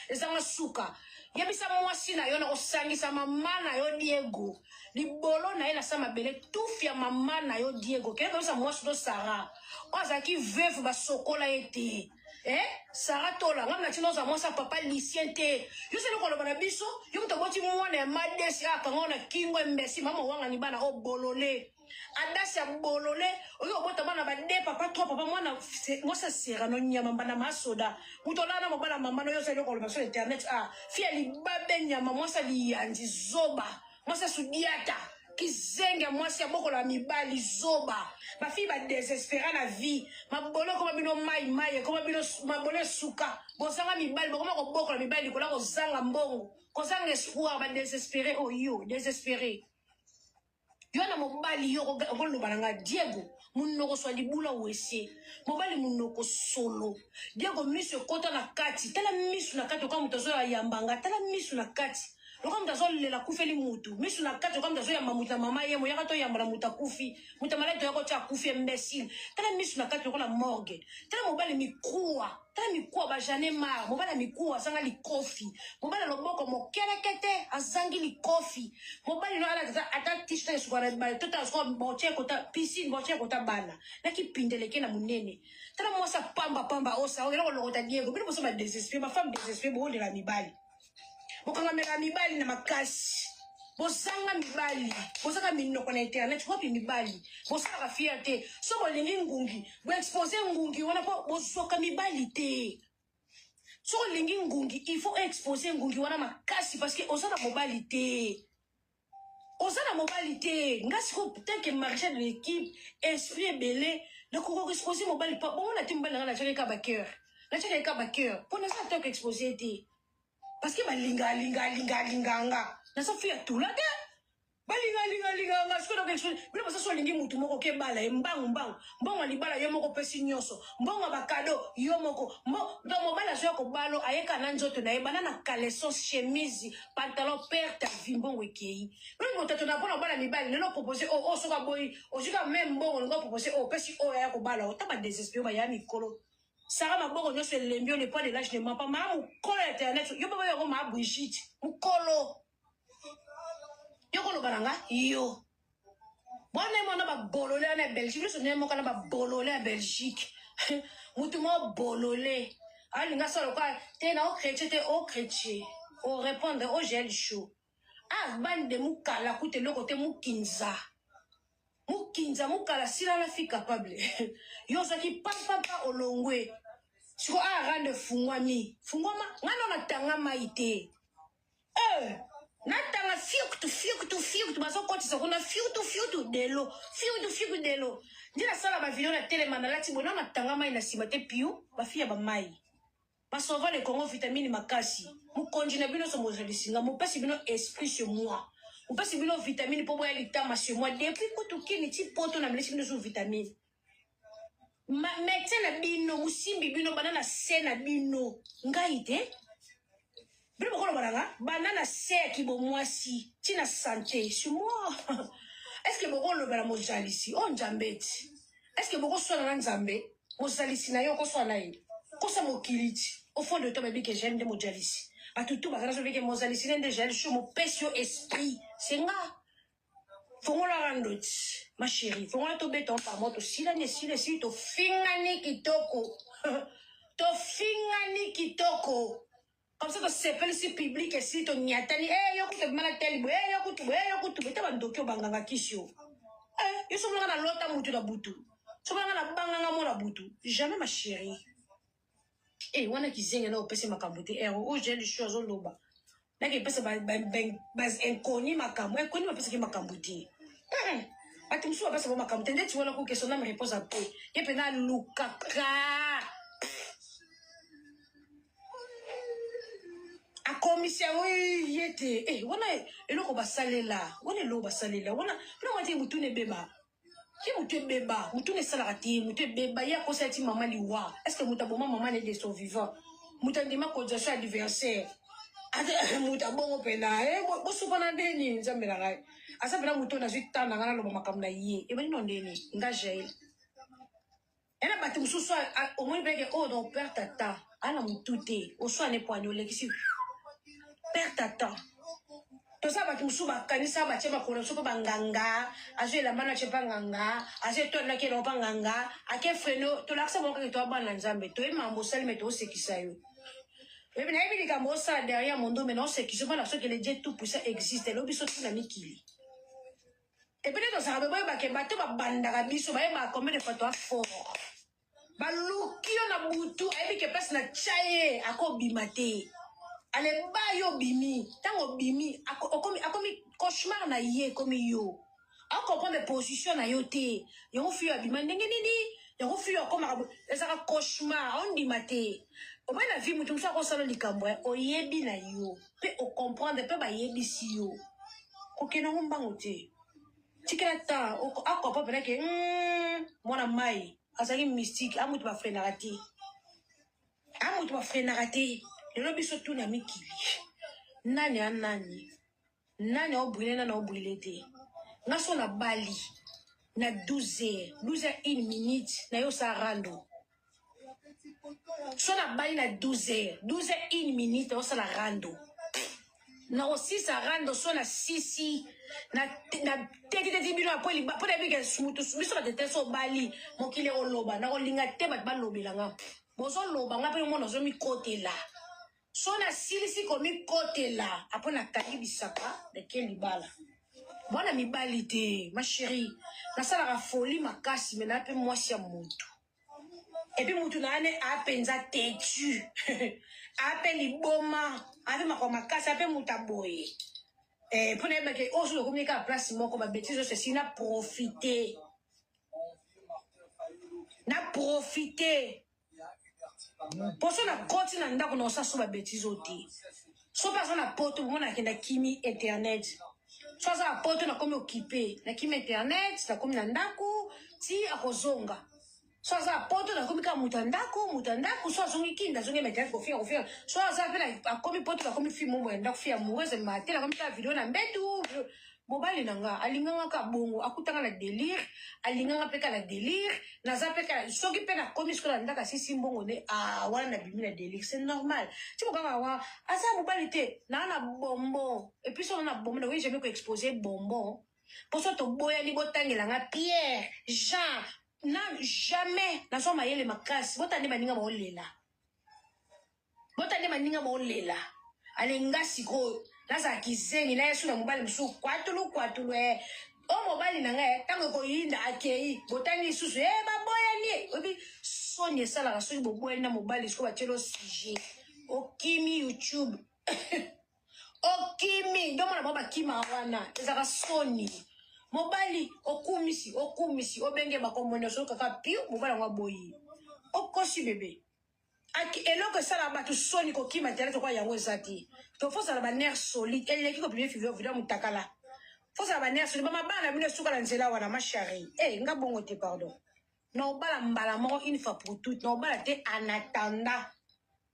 ezanga suka yebisa mwasi na yo na osangisa mama na yo Diego libolo na ela sama bele tufia mama na yo Diego kenda sa mwasi do Sara ozaki veuve ba sokola ete Sara tola ngam tino za mwasa papa lycée te yo se lokolo bana biso yo mtoboti mwana ya madesi akangona kingwe mbesi mama wanga ni bana obolole adasi ya bolole oyo bota bana ba de papa trois papa mwana mwasa sera no nyama bana masoda mutolana mabana mama no yo se lokolo baso internet fia li babe nyama mwasa li yanzi zoba mwasa sudiata kizenga mwasi ya boko la mibali zoba ba fi ba désespérer na vie mabolo ko bino mai ko bino mabolo suka bosanga mibali boko ko boko la mibali ko la ko zanga mbongo ko zanga espoir ba désespérer yo désespérer yo na mobali yo ko lo balanga Diego munoko so libula wese mobali munoko solo Diego miso kota na kati tala miso na kati ko mutazo ya yambanga tala miso na kati Loka mtazo lela kufeli mutu. Misu na kati loka mtazo ya mamuta mama ye moya kato ya muta kufi. Muta malade yako cha kufi imbécile. Tala misu na kati loka morgue. Tala mobali mikua. Tala mikua ba jane mar. Mobali mikua sanga li kofi. Mobali loboko mo kelekete azangi li kofi. Mobali no ala ata tishta sukara ba tota sukara boche kota piscine boche kota bana. Naki pindeleke na munene. Tala mosa pamba osa. Oyo lokota Diego. Bino mosa ba désespéré. Ma femme désespérée bo la mibali. Bokanga mera mibali na makasi. Bosanga mibali. Bosanga minoko na internet. Wapi mibali. Bosanga fierté. So bolingi ngungi. Bo expose ngungi. Wana po bosoka mibali te. So bolingi ngungi. Il faut exposer ngungi wana makasi. Parce que osana mobali te. Osana mobali te. Ngasi ko peut-être que marché de l'équipe. Esprit belé. Le koko exposer mobali pa. Bon on a timba na chaka ka ba cœur. Na chaka ka ba cœur. Pour l'instant tant qu'exposer te. Parce que balinga nga na so fia tout là de balinga nga siko donc explique bilo basa so lingi mutu moko ke bala mbongo libala yo moko pesi nyoso mbongo bakado yo moko do bala so ko balo ayeka na nzoto na yebana na caleçon chemise pantalon perte vimbongo ekei bilo botato na pona bala mibali lelo proposer o so ka boy o jika même mbongo ngo proposer o pesi o ya ko bala o taba désespéré ba ya mikolo Sarah Maboko nyonso elembio le poids de l'âge ne ment pas. Ma mukolo internet. Yo baba yo ma Brigitte. Mukolo. Yo kolo baranga yo. Bwana mo na ba bololé na Belgique. So ne mo kana ba bololé na Belgique. Mutu mo bololé. Ali nga solo kwa te na o chrétien. O répondre au gel chaud. Ah bande mukala kute loko te mukinza. Mukinza mukala sila la fi capable. Yo saki papa olongwe. Siko rande fungwami. Fungwama ngano na tanga maite. Na tanga fiukutu baso koti sa kuna fiutu delo. Fiutu delo. Ndila sala ba video na tele manalati bona na tanga mai na sima te piu ba fia ba mai. Ba sauva le Congo vitamine makasi. Mu konjina bino so mozalisinga mu pesi bino esprit sur moi. Mu pesi bino vitamine po boya litama sur moi depuis kutukini ti poto na mlesi bino so vitamine. Médecin na bino musimbi bino banana sena bino ngaite bino bokolo balanga banana se ki bo mwasi tina santé sur moi. Est-ce que bokolo bala mojalisi on jambeti est-ce que bokolo sona na nzambe mojalisi na yo ko sona ye ko sa mokiliti au fond de toi baby que j'aime de mojalisi batutu bakana so beke mojalisi nde jali show mo pesio esprit senga fongola randoti ma chérie, faut que tu béton par moi, tu silane sile to fingani kitoko. To fingani kitoko. Comme ça, tu s'appelles si public et si tu nyatani, yo kutu manateli, yo kutu, beta bandokyo banganga kisho. Yo so na lota mutu na butu. So na banganga mo na butu. Jamais ma chérie. Wana kizenga na opese makambuti, o j'ai les choses au loba. Là qui pese bas inconi makambo, inconi ma pese ki makambuti. Ati msu wa pesa kwa makamute ndeti wala kuke sona me repose un peu yepe na lukaka a commissaire oui yete wana eloko basalela wana eloko basalela wana wati mutu ne beba ki mutu beba mutu ne sala kati mutu beba ya kosa ti mama liwa est-ce que mutu aboma mama ne de son vivant mutu ndima ko joshua anniversaire ate mutu abongo pena bo supana ndeni nzambe la gai asa pela mutu na zwita na ngana lo makamna ye e bani no ndeni ngaje ela bati mususu au moins beke o don père tata ana mutu te o so ne poani o lekisi père tata to sa bati musu ba kanisa ba chema ko so ba nganga aje la mana chepa nganga aje to na ke no pa nganga ake freno to laksa mo ka to abana nzambe to e mambo salme to sekisa yo. Et bien, il y a ça derrière mon dos, mais non, c'est qui se passe que les dieux tout puissants existent. Là, ils sont tous la mikili. Et puis, dans ça, il y a des bateaux, bandara biso, il y a combien de photos forts. Baluki on a boutou, et puis que passe na chaye, à quoi bimate. Allez, ba yo bimi, tant bimi, à comme cauchemar na yé comme yo. À comprendre les positions na yoté. Yo fuir bima, nini, yo fuir comme les ara cauchemar, on bimate. Au moins la vie mutu msa ko sala likambo o yebi na yo pe o comprendre pe ba yebi si yo ko kena ngombango te tikela ta o akwa pa ke mwana mai asaki mystique amutu ba frena raté lelo biso tu na mikili nani a nani nani a brûlé nani a brûlé te nga so na bali na 12h 1 minute na yo sa rando so na bali na 12h 1 minute yo sa la rando na aussi sa rando so na sisi na tete bino apo liba po na bike sumutu biso ba tete so bali mokile o loba na ko linga te bat ba lobela nga bozo loba nga pe mo na zo mi côté là so na silisi ko mi côté là apo na kali bisaka de quel libala bona mibali te ma chérie na sala ka folie makasi mais na pe mwasi ya mutu et puis mutu na ane apenza têtu ape liboma ape makoma makasi ape muta boye pour ne pas que oh je le communique à place moko ba bêtise ceci na profiter pour ça na côté na ndako na ça so ba bêtise oti so personne na poto mona kenda kimi internet so ça poto na komi occupé na kimi internet na komi na ndako ti akozonga so ça poto na komi ka mutandako so zongi kinda zongi mettre ko faire so ça pe la komi poto na komi film mo ndako fia amoureuse matin na komi ta vidéo na mbetu mobali nanga alinganga ka bongo akutanga na délire alinganga pe ka la délire na za pe ka soki pe na komi skola ndaka sisi mbongo ne wana na bimi na délire c'est normal ti mokanga wa asa mobali te na bonbon et puis on a bonbon oui jamais ko exposer bonbon pour ça to boya ni botangela nga Pierre Jean na jamais na so mayele makasi botande maninga mo lela alenga siko nasa kizengi na yesu na mobali musu kwatulu o mobali na nga tango ko yinda akei botani susu baboya ni obi sonye sala ka soki boboya na mobali siko bachelo sujet okimi YouTube okimi ndomo na baba kima wana ezaka soni mobali okumisi obenge bakomona so kaka piu mobali ngwa boyi okosi bebe aki eloko sala batu soni ko kima tele to kwa yango ezati to fosa na ba nerf solide elle qui ko premier video mutakala fosa na ba nerf solide ba bana bino suka la nzela wana ma chérie nga bongo te pardon no bala mbala mo une fois pour toutes no bala te en attendant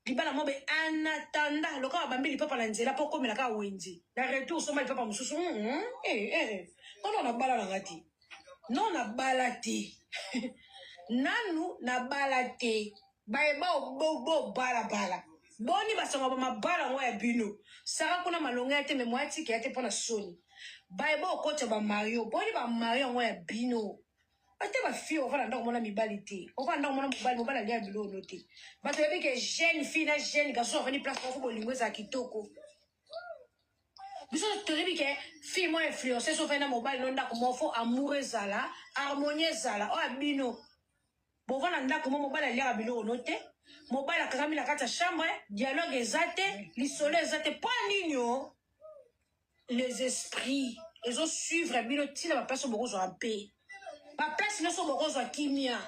libala mo be en attendant lo ka bambi papa la nzela po komela ka wenzi na retour so mal papa mususu non na bala la ngati non na bala te nanu na bala te baeba bo bala boni basanga ba mabala ngo ya bino saka kuna malonga te me mwati ke ate pona soni baeba okocha ba Mario boni ba Mario ngo ya bino ate ba fille o fana ndako mona mibali te o fana ndako mona mobali lia bilo no te bato yebi ke jeune fille na jeune garçon veni place pour bolingo za kitoko biso toyebi ke fille mo influencer so fena mobali no ndako mo fo amoureux zala harmonie zala o abino bovana ndako mo mobali lia bilo no te mobali akangami na kati ya chambre dialogue ezate lisolo ezate po nino les esprits ezo suivre bino tina ba place beaucoup zo paix ba place no so beaucoup zo kimia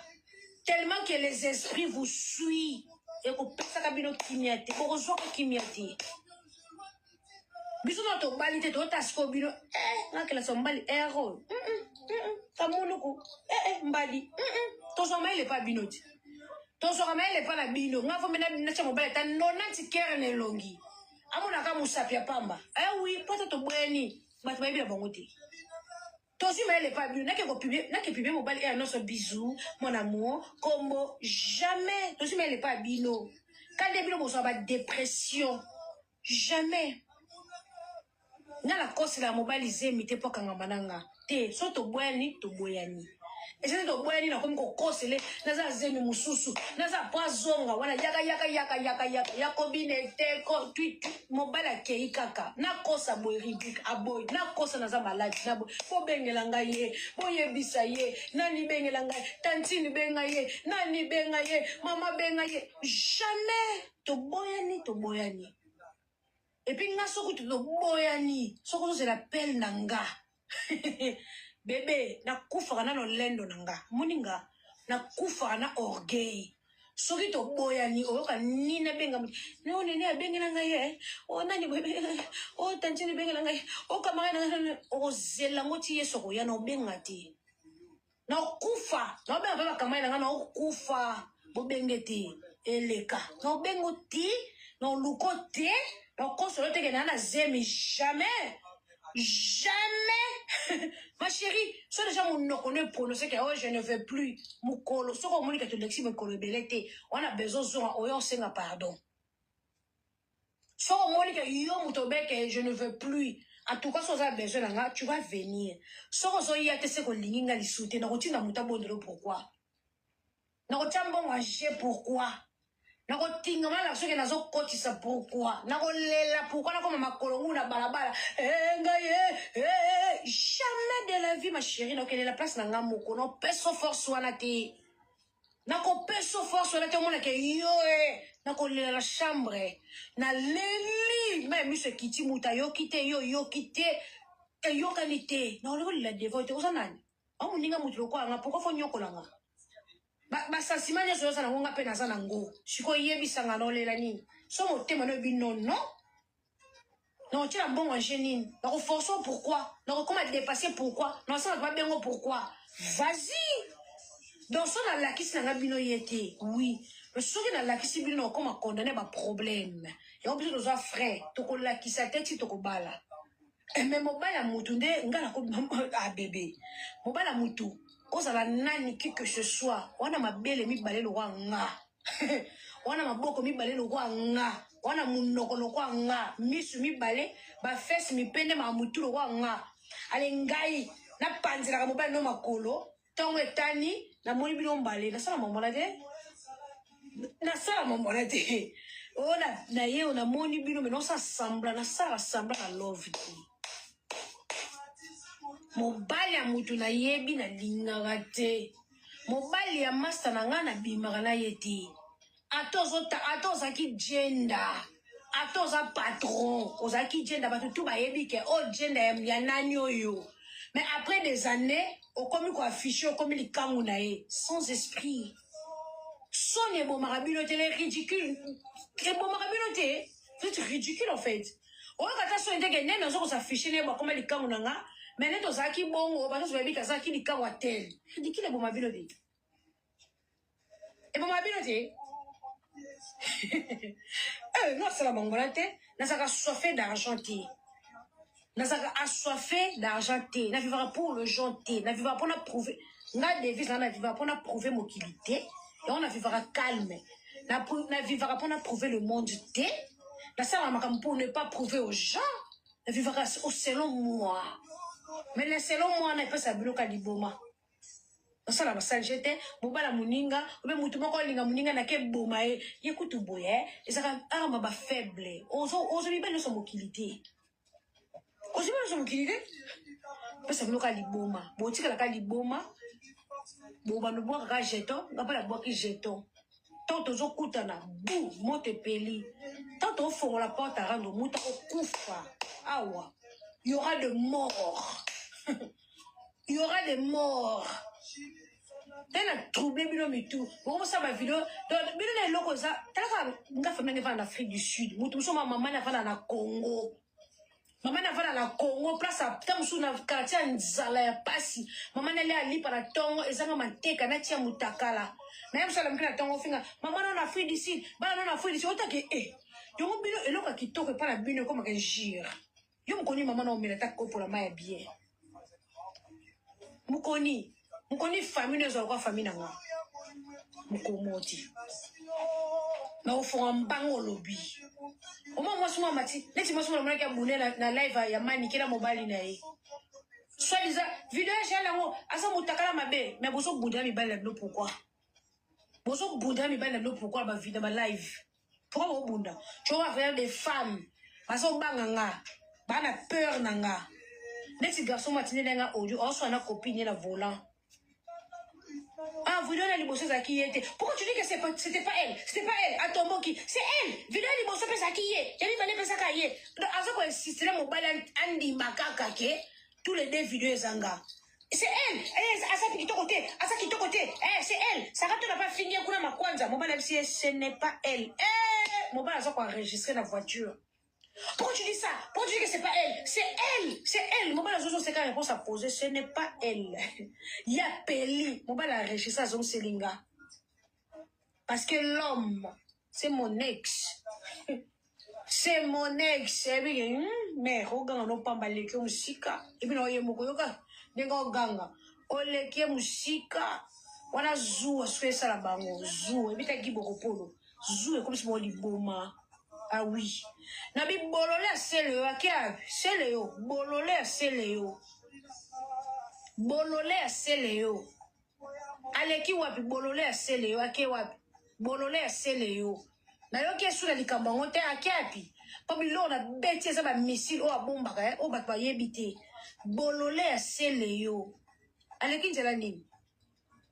tellement que les esprits vous suivent et ko pesa ka bino kimia te ko zo ko kimia te biso no to bali te to tasko bino ngakela so mbali ero tamunuku mbali to so maile pa bino te to so maile pa na bino ngafo mena na cha mobile ta 90 kere ne longi amuna ka musapia pamba oui poto to bweni batu baibila bongo te to si maile pa bino nake publier mobile non so bisou mon amour combo jamais to si maile pa bino quand debilo bo so ba dépression jamais na la cause la mobile zemi te po kanga mananga te so to bweni to boyani ezali to boyani na komi ko kosele naza zemi mususu naza poazonga wana yaka yakobine te ko tweet mobile akei kaka na kosa boy ribic aboy na kosa naza malade na boy po bengela ngai ye boyebisa ye nani bengela ngai tantini benga ye nani benga ye mama benga ye jamais to boyani et puis nga soko to boyani soko c'est la pelle nanga bébé na kufa na no lendo nanga muninga na kufa na orgueil soki to boyani oyoka nina benga no nene abengela ngai o nani o tantini bengela ngai o kamara na o zela ngoti yeso ko ya no benga ti na kufa no benga ba kamara na no kufa bo bengeti eleka no bengo ti no luko te no kosolo te kena na zemi jamais jamais ma chérie so déjà mon no connaît prononcer que oh je ne veux plus mukolo so ko moni ka to lexi mukolo belete on a besoin zonga oyo senga pardon so ko moni ka yo mutobe que je ne veux plus. En tout cas, si tu as besoin, tu vas venir. Si tu as besoin, tu vas venir. Tu vas venir. Pourquoi? Tu vas venir. Pourquoi? Tu vas venir. Pourquoi? Jamais de la vie, ma chérie. La place n'a pas de personne force. Nako peso force na te mona ke yo nako le la chambre na leli même ce kiti muta yo kite yo kite e yo kanite na ole la devote osanani amu ninga mutu ko anga poko fo nyoko langa ba sasimanya so sana ngonga pe na sana ngo siko yebisa nga no lela ni so motema no bi non non tu as bon en génie na ko force pourquoi na ko comment dépasser pourquoi non ça va bien pourquoi vas-y. Donc, si on a la qui s'est été, oui. Mais si on a la qui s'est comme à condamner un problème. Et on peut dire, frère, tu as la qui s'est été, tu as bala. Et même mon bala moutou, ah bébé. Mon bala moutou, on a la nani qui que ce soit. On a ma belle mi balé le roi nga. On a ma boko mi balé le roi nga. On a mon noko le roi nga. Mi su mi balé, ma fesse mi pende ma moutou le roi nga. Allez, ngai, na panzi la mobile no makolo. Tango etani na moni bino mbale na sala mamola te oh na ye na moni bino mais non ça sembla na sala sembla na love te mobali ya mutu na yebi na lingaka te mobali ya master na nga na bimaka na ye te ato ozaki gender ato oza patron ozaki gender bato tu bayebi ke o gender ya nani oyo. Mais après des années, au comme quoi affiché, au comme les kangounae, sans esprit. Son est bon marabinoté, les ridicules. Les bon marabinoté, c'est ridicule en fait. On a quand on était gagné, nous avons affiché les comme les kangounanga, mais nous avons qui bon, on va se faire des zaki les kangouatel. Ridicule les bon marabinoté. Et bon marabinoté. Non, c'est la mongolate, nous avons soifé d'argenté. Nazaka assoiffé d'argent té, na vivra pour le gens té, na vivra pour na prouver, na devise na vivra pour na prouver mobilité, et on na vivra calme, na vivra pour na prouver le monde té, na ça pour ne pas prouver aux gens, na vivra au selon moi, mais le selon moi na pas sa bloca liboma. Ça la basa j'étais, mobala muninga, ou bien mutumo ko linga muninga na ke boma e, yekutu boye, et ça ka ma ba faible, ozo libelle son mobilité. Aussi bien je me dis parce que nous caliboma boutique la caliboma boba no boire ka jeton nga pas la boire qui jeton tant tozo kutana bou mote peli tant on fond la porte à rendre muta okufa awa il y aura de morts il y aura des morts tena troublé bino mitu bon ça ma vidéo donc bino na loko za tala nga famille va en Afrique du Sud mutu so maman na va na Congo. Maman n'a pas la Congo, place à tant sous na quartier nzala ya pasi. Maman elle a li para tongo ezanga manteka na tia mutakala. Même ça la mkina tongo finga. Maman on a fait d'ici, ba on a fait d'ici otake Yo bino eloka kitoko pa la bino comme que gire. Yo mkoni maman na omela ta kopo la maya bien. Mkoni famille zo kwa famille na. Mkomoti. Na ofo mbango lobby. Moi souvent mati, les moi souvent que abonné na live ya mani kila mobile na ye. Soit disant vidéo j'ai là ngo asa mutakala mabe, mais bozo bouda mi bala no pourquoi? Bozo bouda mi bala no pourquoi ba vidéo ba live. Pourquoi bunda? Tu vois faire des femmes, baso banganga, bana peur nanga. Les garçons matine nga audio, on soit na copine na volant. Ah, vidéo na liboso za qui était. Pourquoi tu dis que c'était pas elle? C'était pas elle. À ton mot qui? C'est elle. Vidéo liboso pe sa qui est. J'ai dit pe sa qui est. Donc à ce qu'on insiste là mobile andi makaka ke tous les deux vidéos zanga. C'est elle. À ça qui côté. À ça qui côté. C'est elle. Ça va n'a pas fini kuna makwanza. Mobile ce n'est pas elle. Mobile à ça qu'on enregistrer la voiture. Pourquoi tu dis ça? Pourquoi tu dis que c'est pas elle? C'est elle. C'est elle. Mon bal a c'est quand réponse à poser. Ce n'est pas elle. Il y a Peli. Mon bal a enregistré à Zone Selinga. Parce que l'homme, c'est mon ex. C'est mon ex. Mais regarde, on pas mal les musika. Et puis, on y est mokoyoka. Nengo ganga. Oleke musika. Wana zou, aswe ça la bango. Zou. Et puis, t'as gibo polo. Zou, est comme si on dit boma. Ah oui. Nabi bolole c'est le akia. C'est le yo. Bolole c'est le yo. Bolole c'est le yo. Aleki wapi bolole c'est le yo. Ake wapi. Bolole c'est le yo. Na yo ke sula likambo ngote akiapi. Pabi lo na beti sa ba missile o abomba ka o ba yebite. Bolole c'est le yo. Aleki njela nini?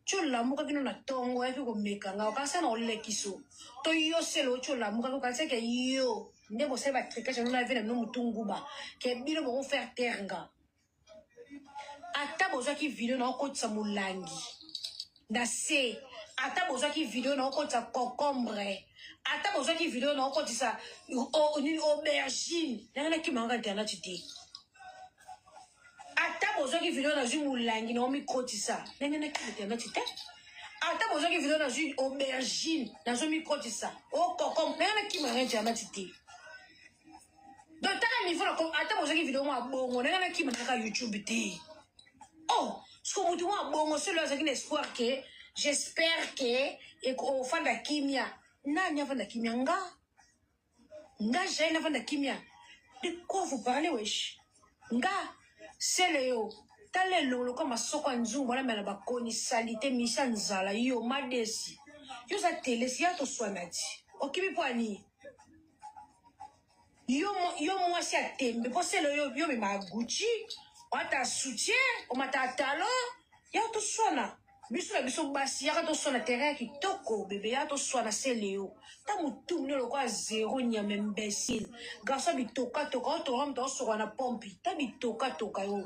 Chola muka kino na tongo ya ko meka nga ka sa na olekiso. To yo selo chola muka ko ka se ke yo. Ndebo se ba trikage no la vena no mutunguba. Ke bino bo faire teranga. Ata boza ki video na okotsa mulangi. Na se ata boza ki video na okotsa concombre. Ata boza ki video na okotsa aubergine. Na ki manga tana titi. Ata boza ki video na zu mulangi na omi kotisa. Na ki tana titi. Ata boza ki video na zu aubergine na zo mi kotisa. O concombre na ki manga tana titi. Donc t'as un niveau là, ata boza ki video ma bongo na ki manga YouTube ti. Oh, ce que vous dites, bon, c'est là, j'ai un espoir que, j'espère que, et qu'au fan de Kimia, n'a n'y a pas de Kimia, nga, j'ai un fan de Kimia. De quoi vous parlez, wesh? Nga, c'est Léo. T'as les lolo comme à Sokwan Zoom, voilà, mais la bakoni, salité, Mishan Zala, yo, madesi. Yo, sa télé, si y'a to soinati. Ok, mais pour ni. Yo, moi, c'est à tembe, pour c'est le yo, mais ma Gucci. On t'a soutien, on m'a talent, y'a tout sona. Biso la biso basi, y'a tout sona terrain qui toko, bébé, y'a tout sona c'est Léo. T'as mon tourné le quoi zéro, n'y a même imbécile. Garçon, bi toka, on t'a sur la pompe, t'as bi toka, yo.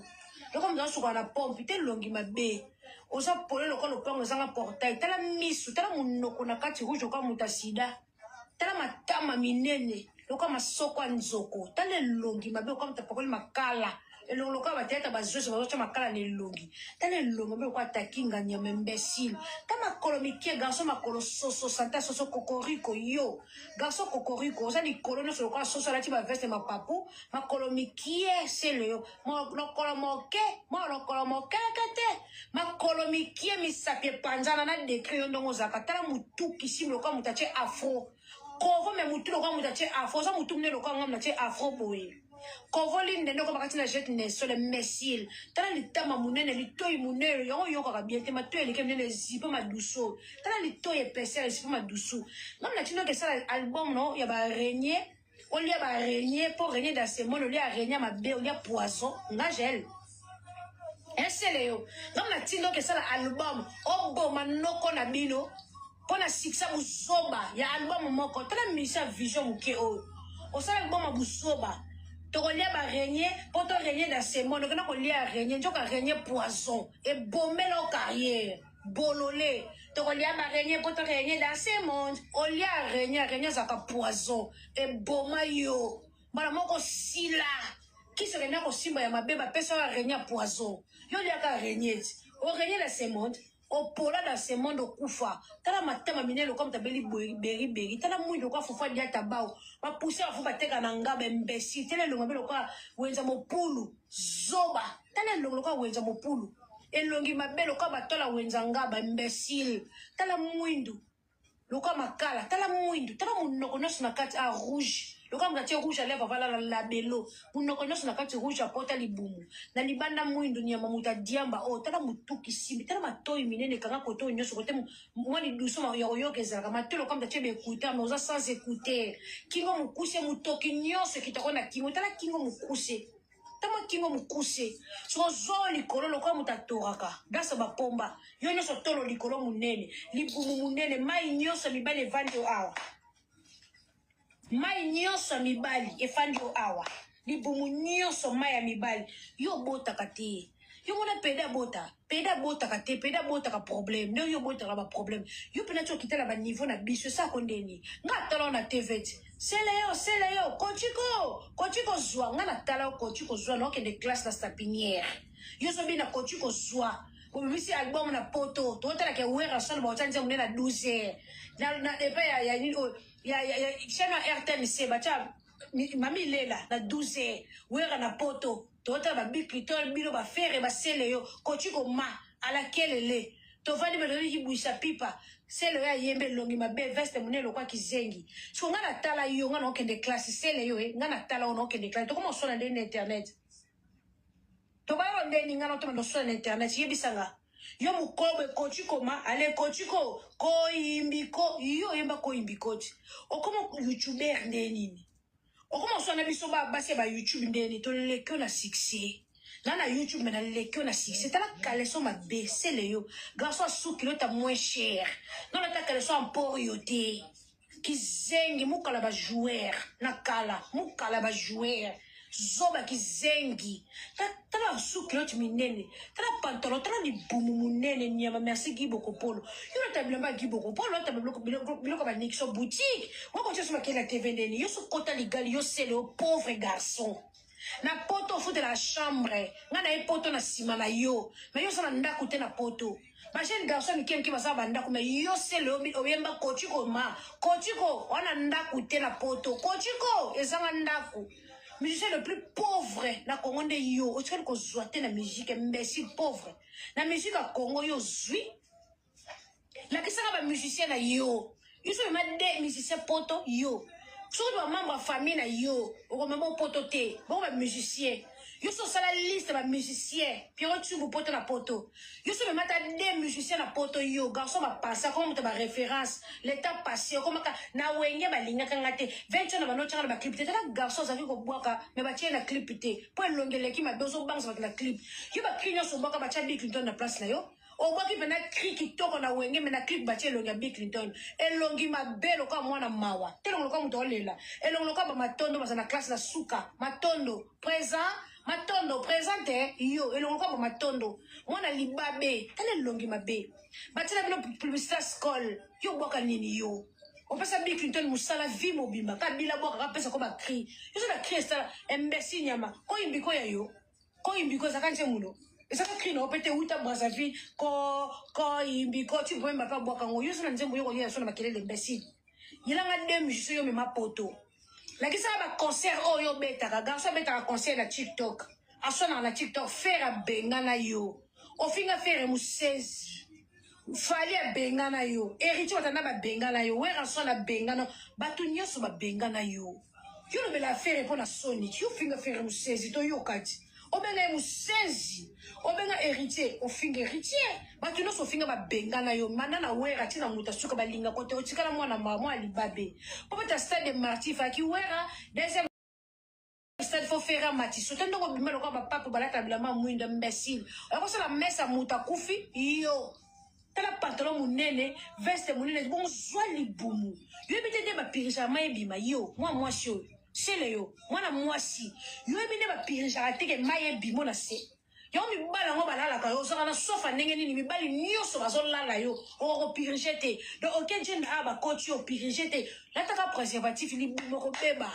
Le comme dans sur la pompe, t'es longi ma bé. Osa pole le quoi le plan, on portail, t'as la mise, t'as la mon noko na kati rouge, comme mutasida. T'as la matama minene, le comme ma soko nzoko, t'as le longi ma bé, comme t'as pas ma kala. Et le local va être à jouer sur ma cala les longi. T'as les longs, mais quoi ta kinga n'y a même imbécile. T'as ma colomique, garçon ma colosso, santa, soso cocorico, yo. Garçon cocorico, ça dit colonne sur le cas, soso la tiba veste ma papou. Ma colomique, c'est le yo. Moi, le colomoque, ma colomique, mi sapie panzana, na décrit un don aux acatala, moutou qui sim le cas moutaché afro. Comment mais moutou le cas moutaché afro, ça moutou le cas moutaché afro, boy. Kovolin de noko bakati na jet ne sur les missiles. Tala li tama munene li toy munene yo yo ka bien te ma toy li kemne zipo ma douceau. Tala li toy épaisseur zipo ma douceau. Même la tino que ça album non, ya ba régner. On lui a ba régner pour régner dans ce monde, on lui a régner ma bé, on lui a poison, nga gel. C'est Léo. Même la tino que ça album, oh bon manoko na bino. Pona siksa musoba, ya album moko. Tala misa vision muke o. O ça album ma busoba. Tu as régner pour te régner dans ce monde. Tu as régner, tu as régner poison et bomber leur carrière. Bololé. Tu as régner pour te régner dans ce monde. On y a régner ça poison et bomber yo. Madame ko sila. Qui se régner ko simba ya mabeba personne a régner poison. Yo y a régner. On régner dans ce monde. Au pola dans ce monde au koufa. T'as la matama minelo comme ta beli beri. T'as la mouille de quoi faut faire dia tabao. Ma pousser à faut pas tega nanga bembesi. T'as le ngabelo quoi wenza mopulu. Zoba. T'as le quoi wenza mopulu. Et longi mabelo quoi batola wenza ngaba imbécile. T'as la mouindu. Le quoi makala. T'as la mouindu. T'as la monokonos na kati à rouge. Le comme gâteau rouge à lèvres voilà la bello. Vous ne connaissez pas quand rouge à porter les boumou. Na libanda mouindu ni amamuta diamba oh tala mutu kisibi tala matoi minene kanga koto nyoso kote moi ni doucement ma yoyo kezaka matelo comme tu be écouter mais osa sans écouter kingo mukuse mutoki nyoso kitakona kingo tala kingo mukuse tama kingo mukuse so zo likolo lokwa mutatoraka dasa ba pomba yo nyoso tolo likolo munene libumu munene mai nyoso mibale vande awa mai nyoso mibali efandi awa libumu nyoso mai ya mibali yo bota kate yo mona peda bota kate peda bota ka problème no yo bota ka ba problème yo pena cho kitala ba niveau na biso sa kondeni nga tala na TV c'est Léo kochiko zwa nga na tala kochiko zwa no ke de classe na sapinière yo so bina kochiko zwa Comme si album na poto. Toi t'as que ouais rasson ba tchanze mune na 12h. Na epa ya chama RTNC ba cha mami lela na 12h. Ouais na poto. Toi t'as ba bikritol bilo ba faire ba sele yo. Kochiko ma à laquelle le. Tovandi meloni ki buisha pipa. Sele ya yembe longi mabe veste mune lo kwa kizengi. So ngana tala yo ngana okende classe sele yo ngana tala ono okende classe. To comment sona na internet. To ba yo ndeni ngana to ndo sona na internet yebisanga. Yo mukobe kochiko ma ale kochiko ko imbiko yo yemba ko imbiko. O comment youtuber ndeni. O comment sona biso ba base ba YouTube ndeni to leke na succès. Nana YouTube mais na leke na succès. C'est la caleçon ma baissé le yo. Garçon sous kilo ta moins cher. Non la caleçon en port yoté. Kizengi mukala ba joueur na kala mukala ba joueur. Zoba kizengi. Tala sous kilo minene. Tala pantalon tala ni bumu munene nyama merci Guy Bokopolo. Yo ta bilamba Guy Bokopolo ta biloko ba nixo boutique. Moi quand tu sur la TV ndeni yo so kota ligali yo c'est le pauvre garçon. Na poto fout de la chambre. Ngana e poto na sima na yo. Mais yo sana ndako te na poto. Ma jeune garçon qui va savoir ndako mais yo c'est le oyemba kochiko ma. Kochiko wana ndako te na poto. Kochiko ezanga ndako. Musicien le plus pauvre na Congo de yo. O tshela ko zoate na musique merci pauvre. Na musique a Congo yo zui. La kisanga ba musicien na yo. Yo so ma de musicien poto yo. Sur le membre famille na yo, au moment pototé, bon musicien. Yo so la liste de musiciens, puis on tue poto na poto. Yo so le matin des musiciens na poto yo, garçon ma passé comme ta référence, l'état passé comme na wenge ba linga kangate, 20 ans na bano tchanga ba clip te la garçon ça fait ko boaka, mais ba tiena clip te. Pour l'ongele qui ma dozo bangs avec la clip. Yo ba clignon so boaka ba tia Bill Clinton na place na yo. O boaki pena cri qui toko na wenge mais na clip ba tia longa Bill Clinton. Et longi ma belle comme moi na mawa. Telo ko muto lela. Et longo ko ba matondo ba na classe la suka. Matondo présent Matondo présente yo elongo kwa matondo mwana libabe tele longi mabe batela bino publicité school yo boka nini yo on passe à Bill Clinton musala vie mobimba kabila boka kapesa ko ba cri yo so la cri ça imbécile nyama ko imbiko ya yo ko imbiko za kanche muno esaka cri na opete uta Brazzaville ko imbiko tu peux même pas boka ngo yo so na nzembo yo ko ya so na makelele imbécile yilanga dem je yo me mapoto. La qui ça va concert oh yo beta garçon beta concert na TikTok asona na TikTok faire bengana yo o finga faire mu 16 fali a bengana yo héritier watana ba bengana yo wera sona bengana batu nyoso ba bengana yo le la faire pour na soni yo finga faire mu 16 to yo kati o benga mu 16 o benga héritier o finga héritier batu nyoso finga ba bengana yo manana wera tina muta suka balinga kote o tikala mwana mwa libabe papa ta stade de martif aki wera deuxième stade faut faire matiso tendo ko bimelo ko ba papa balata bilama mwinda imbécile o ko sala mesa muta kufi yo tala pantalon munene veste munene bon zwali bumu yo ebite ba pirija mai bima yo moi sio c'est yo mwana mwasi yo ebite ba pirija teke mai bimo na se yo mi bala ngo balala ka yo saka na sofa ndenge nini mi bali nyoso bazolala yo o ko pirije te donc aucun jeune aba coach yo pirije te lataka préservatif li bimo ko beba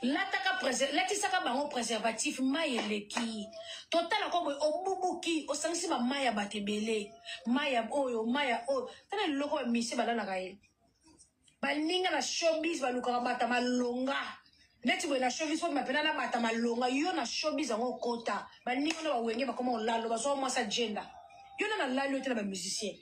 lataka latisaka bango préservatif mai eleki total ko obubuki osangisi ba mai ya batebele mai ya oyo tana loko ba mise balana kae baninga na showbiz baluka bata malonga neti bo na showbiz po mapena na bata malonga yo na showbiz ngo kota baninga na bawenge bakoma olalo baso mo sa agenda yo na lalo tena ba musicien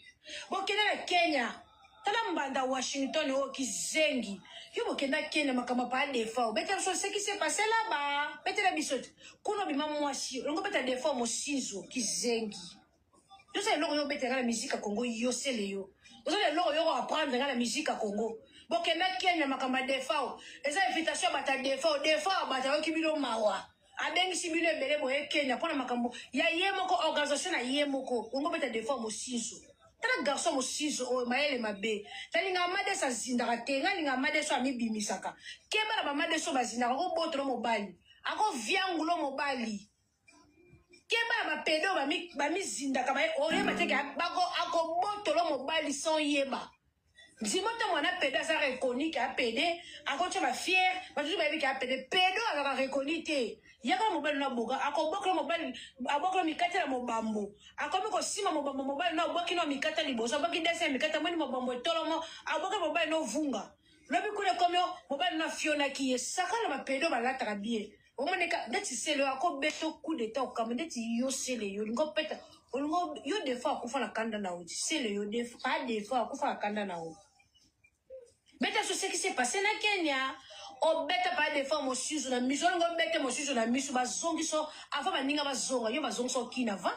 bokena na Kenya tala mbanda Washington o kizengi yo bokenda Kenya makama pa defa beta so ce qui s'est passé là-bas beta la bisote kuno bima mwasi longo beta defa mo sizo kizengi yo sa longo yo beta la musique à Congo yo sele yo vous allez longo yo apprendre la musique à Congo bokenda Kenya makama defa eza invitation bata defa bata yo kibilo mawa abengi sibilo ebele boye Kenya pona makambo ya yemoko organisation na yemoko longo beta defa mo sizo tala garçon mo sizo o maele mabe talinga made sa zindaka te ngalinga made so ami bimisaka keba na ba made so bazindaka ko botolo mobali ako viangulo mobali keba na ba pedo ba mi zindaka ba o yeba teke bako ako botolo mobali sans yeba Si moi, on a pédé, ça reconnu qu'il a pédé, encore tu vas fier, parce que tu vas dire qu'il a pédé, pédé, alors on reconnu, il y a un mobile, encore le mobile, encore le micate, la mobambo, encore si ma mobile, non, boki no micate, libo, ça va qui descend, micate, moi, mobambo, tolomo, encore le mobile, no vunga. Le but comme mobile, na fiona qui est, ça, quand ma pédé, va la trabiller. Au moins, c'est le encore beto coup d'état, comme des yo, c'est les yo, n'go pète, yo, des fois, qu'on fait la canda na ou, c'est le yo, pas des fois, qu'on fait la canda na ou. Bête sur ce qui s'est passé na Kenya. O bête pas des fois mon suzo na miso ngo bête mon suzo na miso ba zongi so avant ba ninga ba zonga yo ba zongi so kina va.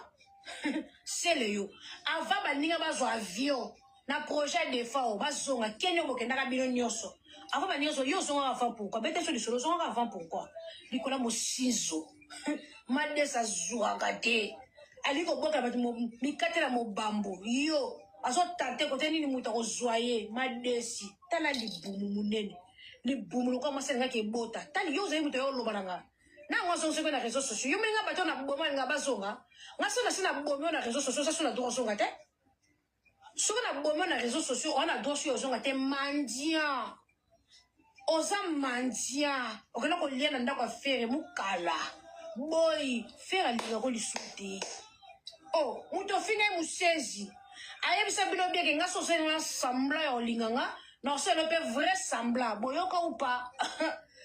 C'est le yo. Avant ba ninga ba zo avion na projet des fois ba zonga Kenya bo kenda ka bino nyoso. Avant ba nyoso yo zonga avant pourquoi bête sur le solo zonga avant pourquoi. Likola mo sizo. Made sa zoa gade. Ali ko boka ba mo mikatela mo bambo yo. Azo tante kote nini muta ko zoye madesi tala libumu munene libumu lo kama senga ke bota tali yo zai muta yo lo baranga na ngwaso se na réseaux sociaux yo menga bato na boma nga bazonga ngaso na sina bomo na réseaux sociaux ça sona do zonga te so na bomo na réseaux sociaux on a do sur zonga te mandia oza mandia okena ko liana ndako fere mukala boy fere linga ko lisute oh muto fine musezi aye bisa bino bien que nga so se na sembla o linganga non c'est le peu vrai sembla boyoka ou pas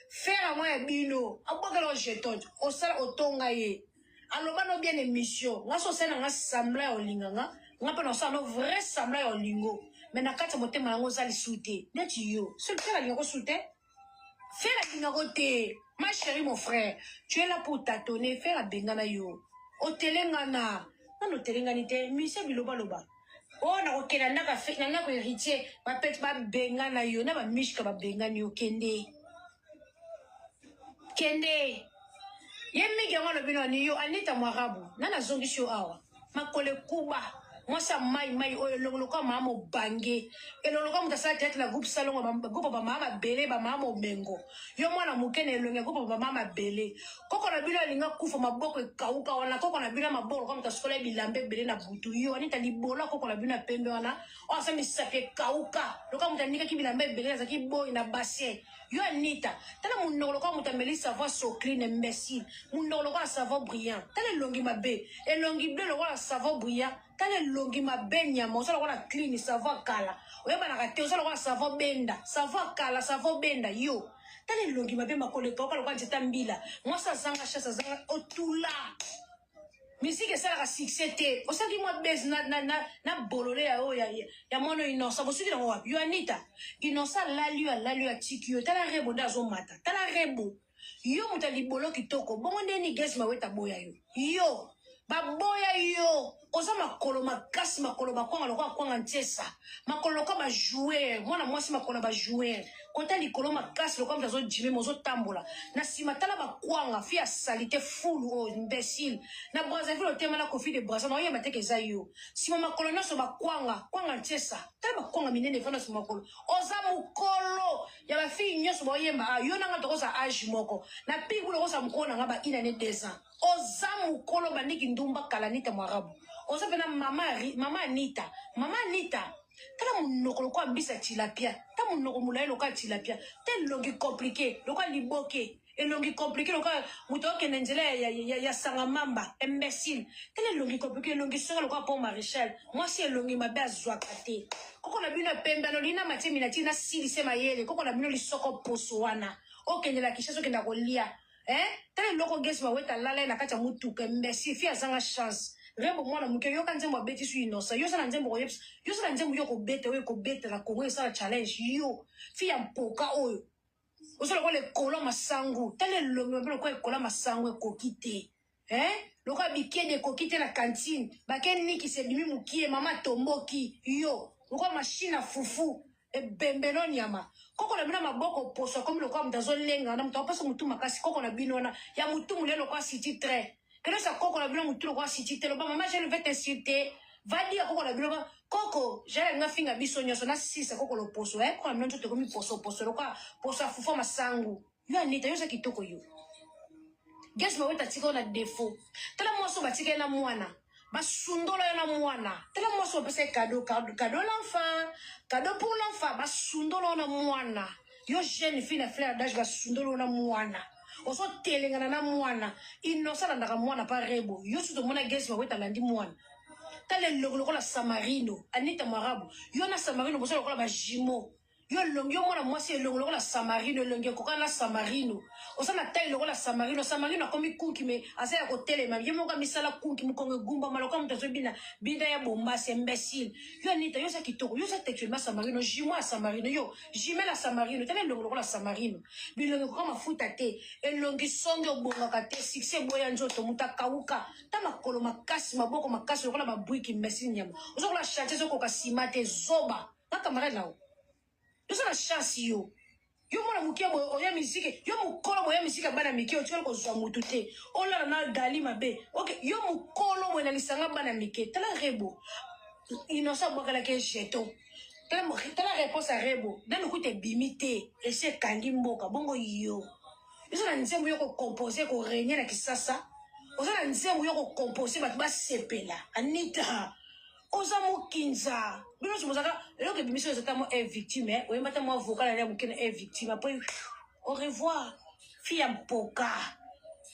faire à moi bino aboka lo jeton o sala otonga ye aloba no bien émission nga so se na sembla o linganga nga pe no sala no vrai sembla o lingo mais na kati motema ngo zali souté neti yo c'est le faire lingo souté faire la lingo te ma chérie mon frère tu es là pour tâtonner faire la bengana yo o telengana non o telengani te mise biloba loba oh na okena naka fe na nako héritier ba pet ba benga na yo na ba mishka ba benga ni okende kende yemi ke ngolo bino ni yo Anita Mwarabu na zongi sho awa makole kuba mwasa mai oyo longolo kwa mama bange elolo kwa mutasa tete la groupe salon groupe ba mama bele ba mama bengo yo mwana mukene elonge groupe ba mama bele koko na bino linga kufa maboko ekauka wana koko na bino maboko kwa mutasokola bilambe bele na butu yo Anita libola koko na bino pembe wana o asa misapie kauka loka mutanika ki bilambe bele za ki boy na bassin yo Anita tala munolo kwa mutameli savoir so clean imbécile munolo kwa savoir brillant tala longi mabe elongi bleu lo kwa savoir brillant tala longi mabenya mo so lo kwa clean savoir kala oyeba na kate so lo kwa savoir benda savoir kala savoir benda yo tala longi mabe makole ka lo kwa njeta mbila moi sa zanga chasa zanga otula musique ça la succès te o saki moi base na bolole ya mono innocent bo siki na wa yo Anita innocent la lui a tikio tala rebo ndazo mata tala rebo yo mutali bolo kitoko bongo ndeni guess maweta boya yo baboya yo oza makolo makasi makolo bakwanga lokwa kwanga ntesa makolo lokwa ba jouer mwana mwasi makolo ba jouer kota likolo makasi lokwa mtazo jime mozo tambola na sima tala bakwanga fi ya salite full o imbécile na Brazzaville o tema na Kofi de Brazza na oyeba te ke za yo sima makolo nyonso bakwanga kwanga ntesa tala bakwanga minene vana sima makolo oza mukolo ya ba fi nyonso ba oyemba yo nanga tokoza age moko na pigu lokoza mukolo nanga ba ina ne 2 ans oza mukolo bandiki ndumba kala Anita Mwarabu oza pena mama Anita tala munoko lokwa mbisa tilapia ta munoko mulai lokwa tilapia te longi compliqué lokwa liboke elongi compliqué lokwa mutoke na nzela ya sanga mamba imbécile tele longi compliqué longi sera lokwa pour Maréchal moi si elongi mabe azwaka te koko na bino pembe no lina matemi na tina silise mayele koko na bino lisoko poso wana okendela kishaso kenda kolia tele loko gesi weta lala na kati ya mutuka imbécile fi azanga chance Rebo mwana muke yo kanze mwa beti su inosa yo sana nzembo koyeps yo sana nzembo yo ko bete la Congo sa challenge yo fi ya mpoka oyo osala ko le kola masangu tele longo mbelo ko kola masangu ko kite loka bikede ko kite na cantine baken niki se limi mukie mama tomboki yo loka machine fufu e bembeno nyama koko na bina maboko poso comme loka mtazo lenga na mtapasa mutu makasi koko na binona ya mutu mulelo kwa city très que ça coco la blanc tout le roi si tu te le bas maman je vais t'insulter va dire coco la blanc coco j'ai nga finga bisonyo so na sisa coco lo poso kwa mnon te komi poso lo kwa poso fufa masangu yo Anita yo sa kitoko yo guess ma weta tika na défaut tala mo so batika na mwana Basundola yo na mwana. Tela moi so pese cadeau l'enfant, cadeau pour l'enfant, basundola yo na mwana. Yo jeune fille na fleur d'âge basundola yo na mwana. Oso telengana na mwana. Innocent na mwana pa rebo. Yo so to mona gesi weta landi mwana. Tale loko la Samarino, Anita Marabu. Yo na Samarino boso lokola ba jimo. Yo mwana mwasi lokola Samarino, longe koka na Samarino. Osa na taille lokola Samarino, Samarino akomi kunki me asa ya kotelema. Yo moka misala kunki mukonge gumba maloka mutazo bina ya bomba c'est imbécile. Yo Anita yo sa kitoko, yo sa textuellement Samarino, jimo a Samarino yo, jimé la Samarino, tale lokola Samarino. Bilonge koka mafuta te, elongi songe obonga kate, succès boya njoto mutakauka. Ta makolo makasi maboko makasi lokola mabui ki mesi nyama. Oso la chanter zo koka simate zoba. Na camarade là. Yo sa la chance yo. Yo mwana mukia oya misike, yo mukolo oya misike bana mike o tsholo ko zwa mutu te. O la na gali mabe. Okay, yo mukolo mo na lisanga bana mike. Tala rebo. Innocent bokala ke jeton. Tala réponse à rebo. Dan okute bimite, ese kangi mboka bongo yo. Yo sa na nzembo yo ko composer ko régner na kisasa. Oza na nzembo yo ko composer bat ba sepela. Anita. Oza mokinza. Bino chimozaka, lelo ke bimisho ezatamo est victime, oyemba ta mo avocat na mukene est victime. Après au revoir. Fille mpoka.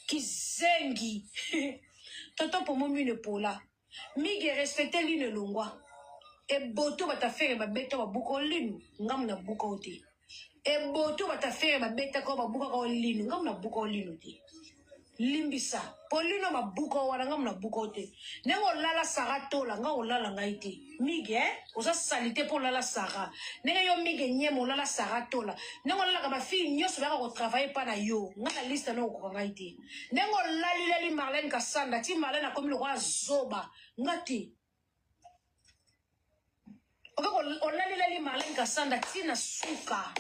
Kizengi. Tonton pour mon mine pola. Mige respecter l'une longwa. E boto bata faire ba beto ba buko linu, ngam na buko te. E boto bata faire ba beta ko ba buko ko linu, ngam na buko linu te. Limbisa polino mabuko wana ngam na buko te nengo lala sara tola nga lala ngai te mige oza salite pour lala sara nengo yo mige nyemo lala sara tola nengo lala ka ba fille nyoso ba ko travailler pa na yo nga na liste no ko ngai te nengo lali Marlène Kasanda ti Marlène a komi lo kwa zoba ngati o lali Marlène Kasanda ti na suka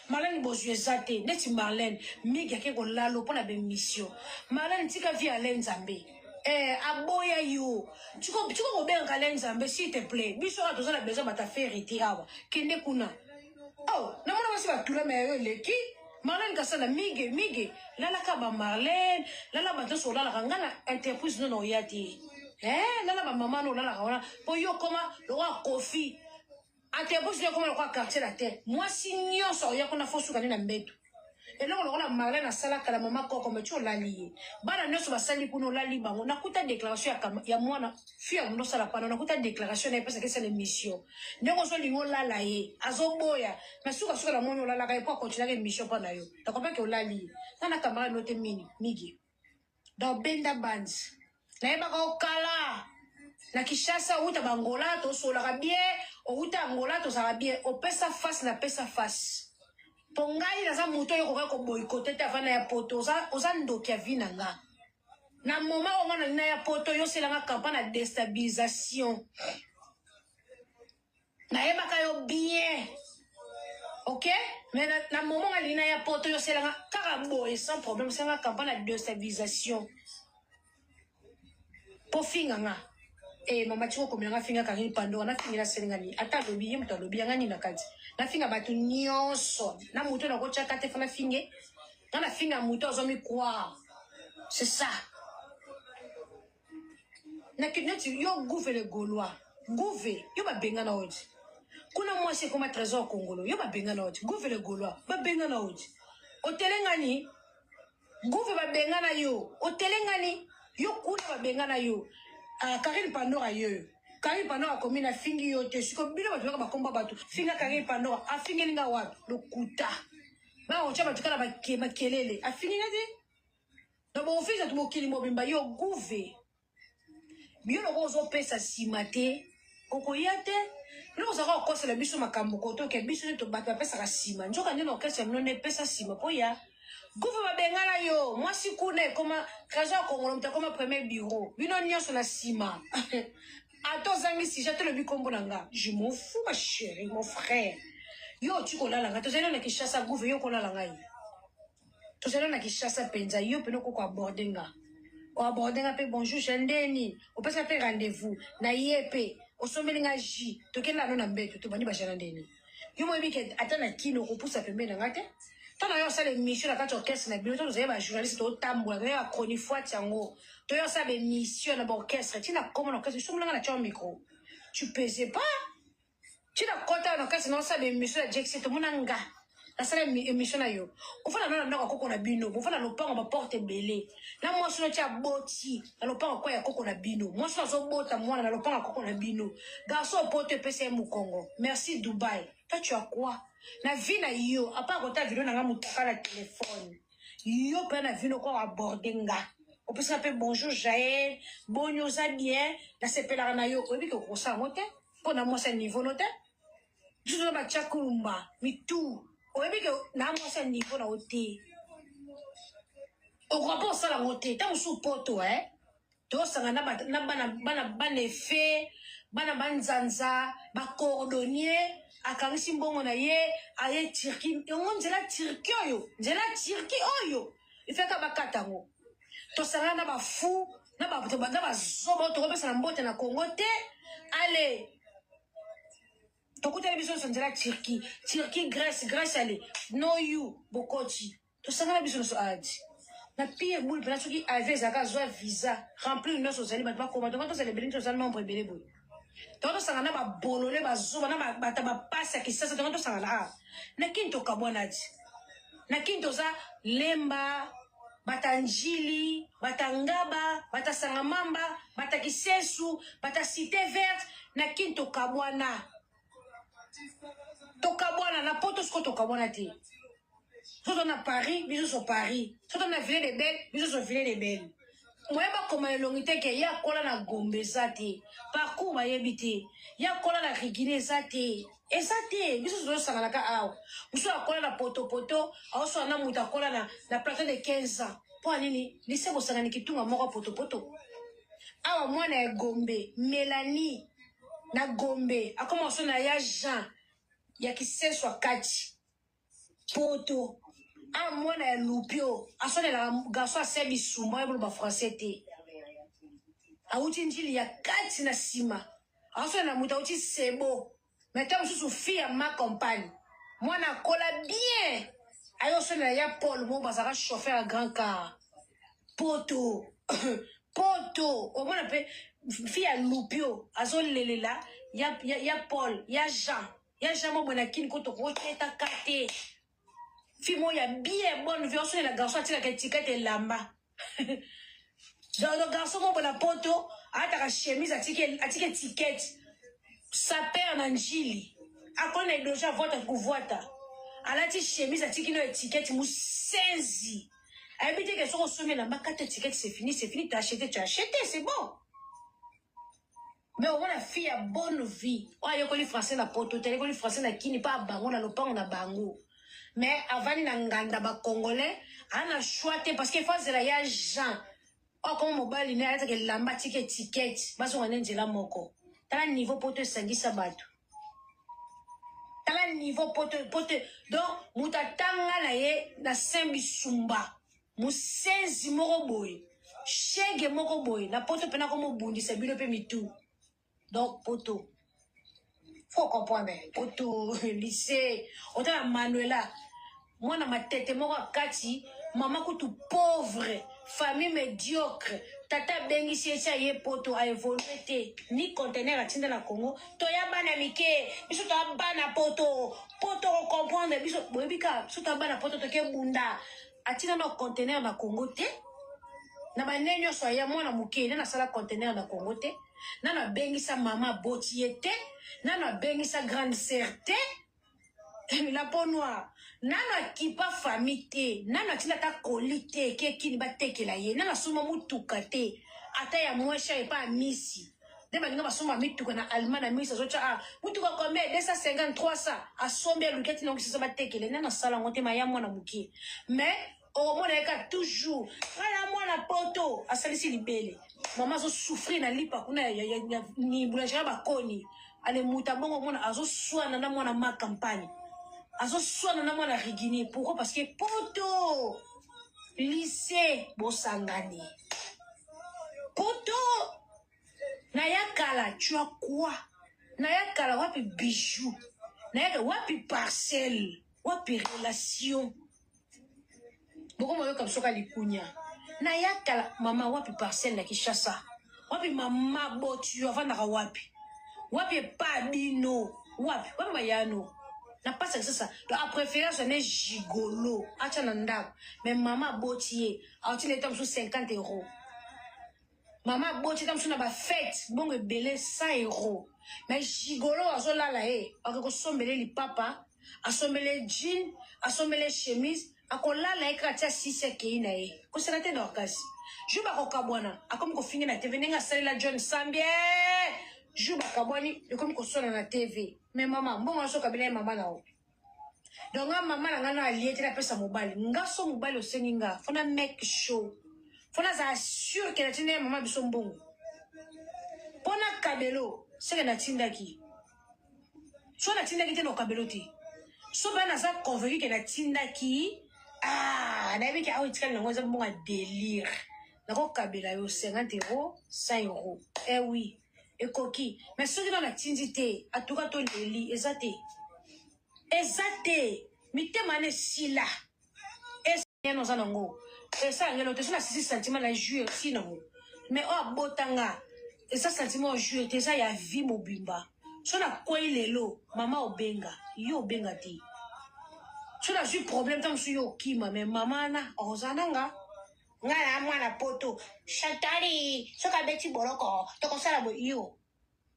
Marlène Bozuezate, neti Marlène, migi yake ko lalo pona be mission. Marlène tika vi ale nzambe. Aboya yo. Tu ko be ngale nzambe s'il te plaît. Biso ka tozana besoin bata faire retirawa. Kende kuna. Oh, na mona basi batula me yo leki. Marlène Kasala migi. Lala ka ba Marlène, lala ba toso lala ngana entreprise no yati. Lala ba mama no lala ka po yo koma lo wa Kofi. Ate bosi ya koma kwa quartier la tête. Moi si nyonso ya kona fosu kanina mbetu. Et là on a Marlène na sala kala mama ko comme tu lali. Bana nyonso basali kuno lali bango. Nakuta déclaration ya mwana fia muno sala pana nakuta déclaration na pesa kesa l'émission. Ndeko so lingo lala ye. Azoboya. Na suka la mono lala ka pour continuer l'émission pana yo. Ta comprends que lali. Nana kamara note migi. Dans Benda Bands. Na yeba ko kala. Na Kishasa uta bangola to sola bien o uta angola to sala bien o pesa face na pesa face pongai na za moto yo ko boycotter ta vana ya poto oza ndoki ya vinanga na moment o ngana na ya poto yo selanga campagne de déstabilisation na yeba ka yo bien OK mais na moment alina ya poto yo selanga karaboy sans problème selanga campagne de déstabilisation po finganga mama chiko komela finga Karine Pandora na finga selengani ata lobi yemto lobi ngani na kati na finga batu nyonso na muto na ko chaka te fana finge na finga muto ozomi croire c'est ça na kineti yo gouve le Gaulois gouve yo ba benga na odi kuna moi c'est comme trésor congolo yo ba benga na odi gouve le Gaulois ba benga na odi o telengani gouve ba benga na yo o telengani yo kuna ba benga na yo Karine Pandora yo. Karine Pandora komi na fingi yo te. Siko bino batu ba komba batu. Finga Karine Pandora afingi linga wapi? Lokuta. Ba ocha batu kana ba kelele. Afingi ngati? Na bo office atu mokili mobimba yo gouve. Bio no zo pesa simate. Okoyate. Lo zo ka kosa la biso makambo koto ke biso to batu pesa ka sima. Njoka ndino kesa mnone pesa sima poya. Gouve ba bengala yo, moi si kune koma kaja Congolo mta koma premier bureau. Bino nyonso na sima. Attends zangi si j'attends le bikombo nanga. Je m'en fous ma chérie, mon frère. Yo tu kola langa, to zelo na Kishasa Gouve yo kola langa yi. To zelo na Kishasa penza yo peno ko abordenga. O abordenga pe bonjour chendeni. O pesa pe rendez-vous na yepe. O somelinga ji. To kela no na mbeto to bani ba jana ndeni. Yo mo bike atana kino ko pusa pembe na ngate. Tant d'ailleurs, ça, les missions, là, quand tu orchestres, vous avez un journaliste, tu as un chronifoie, tu as ça, des missions, dans l'orchestre. Tu n'as comment l'orchestre, je suis là, micro. Tu pesais pas. Tu n'as pas un orchestre, non, ça, des missions, la Jackson, tout le monde a la salle émission là yo. On fait la nana ko na bino, on fait la lopa on va porter belé. Là moi sur le tia boti, la lopa ko ya ko na bino. Moi sur so bota moi la lopa ko na bino. Garçon porte PCM au Congo. Merci Dubaï. Toi tu as quoi? La vie na yo, à part ta vidéo na mutaka la téléphone. Yo pe na vie ko aborder nga. On peut s'appeler bonjour Jaël, bonjour ça bien, la sepela na yo, obi ko ça moté. Pour na moi c'est niveau noté. Je dois ba chakumba, mi tout. Oyebi ke na moi c'est niveau na oté. O croit pas ça la oté, tant sous poto to sanga na bana effet, bana banzanza, ba cordonnier, akangisi mbongo na ye, aye tirki, on nzela tirki oyo, nzela tirki oyo. Ifeka bakatango. To sanga na ba fou, na ba zobo to kopesa na mbote na Congo te. Allez. Toko télévision sont la Turquie, Grèce allez, no you, Bokoti. Tout ça la vision sur Adi. La pire boule, parce qu'il avait Zaka Zoa visa, remplir une autre sociale, pas comment on les bénis aux Allemands pour bénévoles. Donc ça n'a pas bololé, ba zoba, ba passe à qui ça, donc ça n'a. Na kinto kabonadi. Na kinto za lemba, batanjili, batangaba, batasangamamba, batakisesu, batasite verte, na kinto kabwana. Tokabwana na poto sko tokabwana te. Soit on a Paris, bisous sur Paris. Soit on a Ville des Belles, bisous sur Ville des Belles. Moi ba comme les longité que ya kola na Gombe zate. Parcours ba yebité. Ya kola na Rigine zate. Et zate, bisous sur sangalaka aw. Muso akola na poto, aso na muta kola na plateau de 15 ans. Pour nini, lycée bo sangani kitunga moko poto. Awa mwana ya Gombe, Mélanie na Gombe, a commencé na ya Jean, ya ki seso kati, poto, a mwana ya Lupio, a sonne la garçon a sebi sumba, ya bolo ba français te, a uti njili ya kati na sima, a sonne la muta uti sebo, maintenant sous fille ya ma compagne, mwana kola bien, a yo sonne la ya Paul, mo bazara chauffeur à grand car, poto, poto, au moins pe fille à Lupio, azo lelela, ya Paul, ya Jean mo bonakine koto ko teta kate. Fille mo ya bien bonne vie, on la garçon tila ka tikete lamba. Dans le garçon mo bona poto, ata ka chemise atike ticket. Sa père nanjili. Akona idoja voita kuvuata. Alati chemise atike no étiquette mu senzi. Habite que son sommet la makate ticket c'est fini, tu as acheté, c'est bon. Mais au moins la fille a bonne vie. Oh, il y a les français na poto, il y a les français na kini pas bango na lopango na bango. Mais avant na nganda ba congolais, on a choisi parce qu'il faut zela ya Jean. Oh comme mobile ni ata ke lamba ticket, baso ngane nzela moko. Tala niveau poto sangisa bato. Tala niveau poto. Donc mutatanga na ye na Saint-Bisumba. Musenzi moko boy. Shege moko boy. Na poto pena comme bundi se bilo pe mitu. Donc, poto. Faut comprendre. Poto, lycée. Autant la Manuela. Moi, dans ma tête, moi, Kati, maman, tout pauvre. Famille médiocre. Tata bengi si ye poto a évolué. Ni conteneur à Tinda la Congo. Toya bana mike. Biso toya bana poto. Poto, on comprendre. Biso, bobika. Biso toya bana poto toke bunda. A Tinda no conteneur na Congo te. Na ba nenyo soya moi na muke. Na sala conteneur na Congo te. Nana bengi sa maman botiete, nana bengi sa grande sœur te, la peau noire, nana kipa famille te, nana tina ta kolite, ke kini ba teke la ye, nana suma mutuka te, ata ya mwesha e pa misi. Dema ninga basuma mituka na Allemagne na misi, zocha mutuka combien 250 300, a sombe luketi na ngisi ba teke le, nana sala ngote ma ya mwana muki. Mais au moins elle toujours, ala mwana poto, asalisi libele. Maman a souffert na lipa kuna ni boulangerie ba koni ale muta bongo mona azo soana na mona ma campagne azo soana na mona rigini. Pourquoi? Parce que poto lycée bosangani poto na yakala tu as quoi na yakala wapi bijou na yakala wapi parcelle wapi relation Boko moyo comme soka likunya. Na yakala mama wapi parcelle na Kishasa. Wapi mama botu avant na wapi. Wapi pa bino. Wapi mayano. Na pas ça. Donc à préférence on est gigolo. Acha nanda. Mais maman botier. A tu l'état sous 50 €. Maman botier tam sous na ba fête. Bon belé 100 €. Mais gigolo azola la e. Ako sombele li papa. Asombele jean. Asombele chemise. Akola la ekratia 6 ke ina e. Ko senate na okasi. Juba ko kabwana. Akomi ko fingi na TV nenga sali la John Sambie. Juba kabwani comme ko sona na TV. Mais maman, bon so kabila mama na o. Donc maman na ngana aliete na pesa mobile. Nga so mobile o seninga. Fona make show. Fona za assure que la tine mama biso mbongo. Pona kabelo, c'est na tindaki. So na tindaki te no kabelo ti. So ba na za convaincu que na tindaki na bi ki awo itikali na ngoza mbonga délire. Na ko kabela yo 50 €, 100 €. Eh oui. Et coquille. Mais ceux qui ont la tindité, à tout cas, ton délit, exacté. Exacté. Mais t'es mané si là. Et ça, nous en avons. Et ça, nous avons 6 cm la jouer aussi, non. Mais oh, botanga. Et ça, sentiment jouer, t'es ça, y a vie, mon bimba. Si on a quoi il est l'eau, maman au benga. Yo benga ti. Si on a eu problème, tant que yo kima, mais maman na, ozananga. Ngala mwana poto Chatari soka beti boloko toko sala bo yo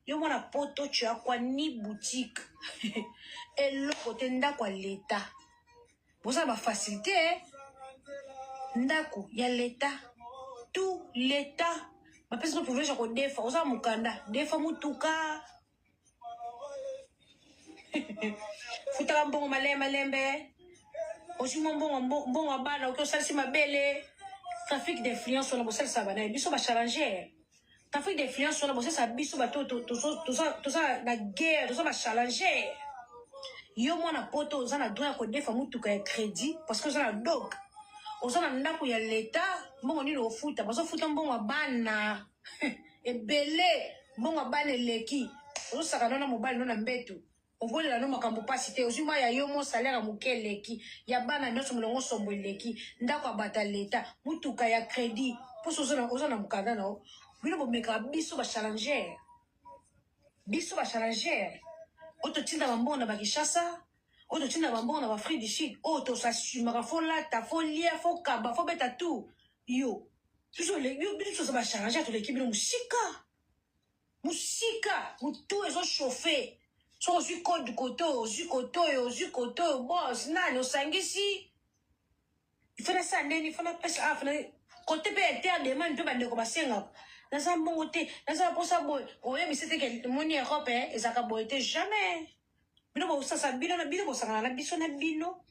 mwana poto tu as quoi ni boutique et le côté ndako l'état pour ça va faciliter ndako ya l'état tout l'état ma personne pouvait je defa oza mukanda defa mutuka futa mbongo malembe aussi mbongo bana ko salisi mabele. Trafic d'influence sur la bosse ça va biso va challenger. Trafic d'influence sur la bosse ça biso va tout ça la guerre tout ça va challenger. Yo mwana poto oza na droit ko defa mutuka ya crédit parce que oza na dog. Oza na ndako ya l'état mbongo nini ofuta bazo futa mbongo bana. Ebele mbongo bana leki. Ozo saka na mobile na mbeto. Ovole la no makambo pasi te ozima ya yo mo salaire mukeleki ya bana nyoso mulongo sombo leki ndako abata leta mutuka ya crédit poso ozana mukanda na bino bo meka biso ba challenger oto tinda bambongo na bakishasa oto tinda bambongo na Afrique du Sud oto s'assumer fo lata fo lia fo kaba fo beta tout yo toujours les yo biso ba challenger to l'équipe bino musika mutu ezo chauffer. So ozu code koto, boss, nani, osangisi. Il faut ça, il faut la pêche, côté PLT, demande, tu vas de commencer. Dans un bon côté, dans un bon sabot, oui, mais c'était que mon Europe, et ça n'a pas été jamais. Bino, ça, bino, ça, la biso, na bino.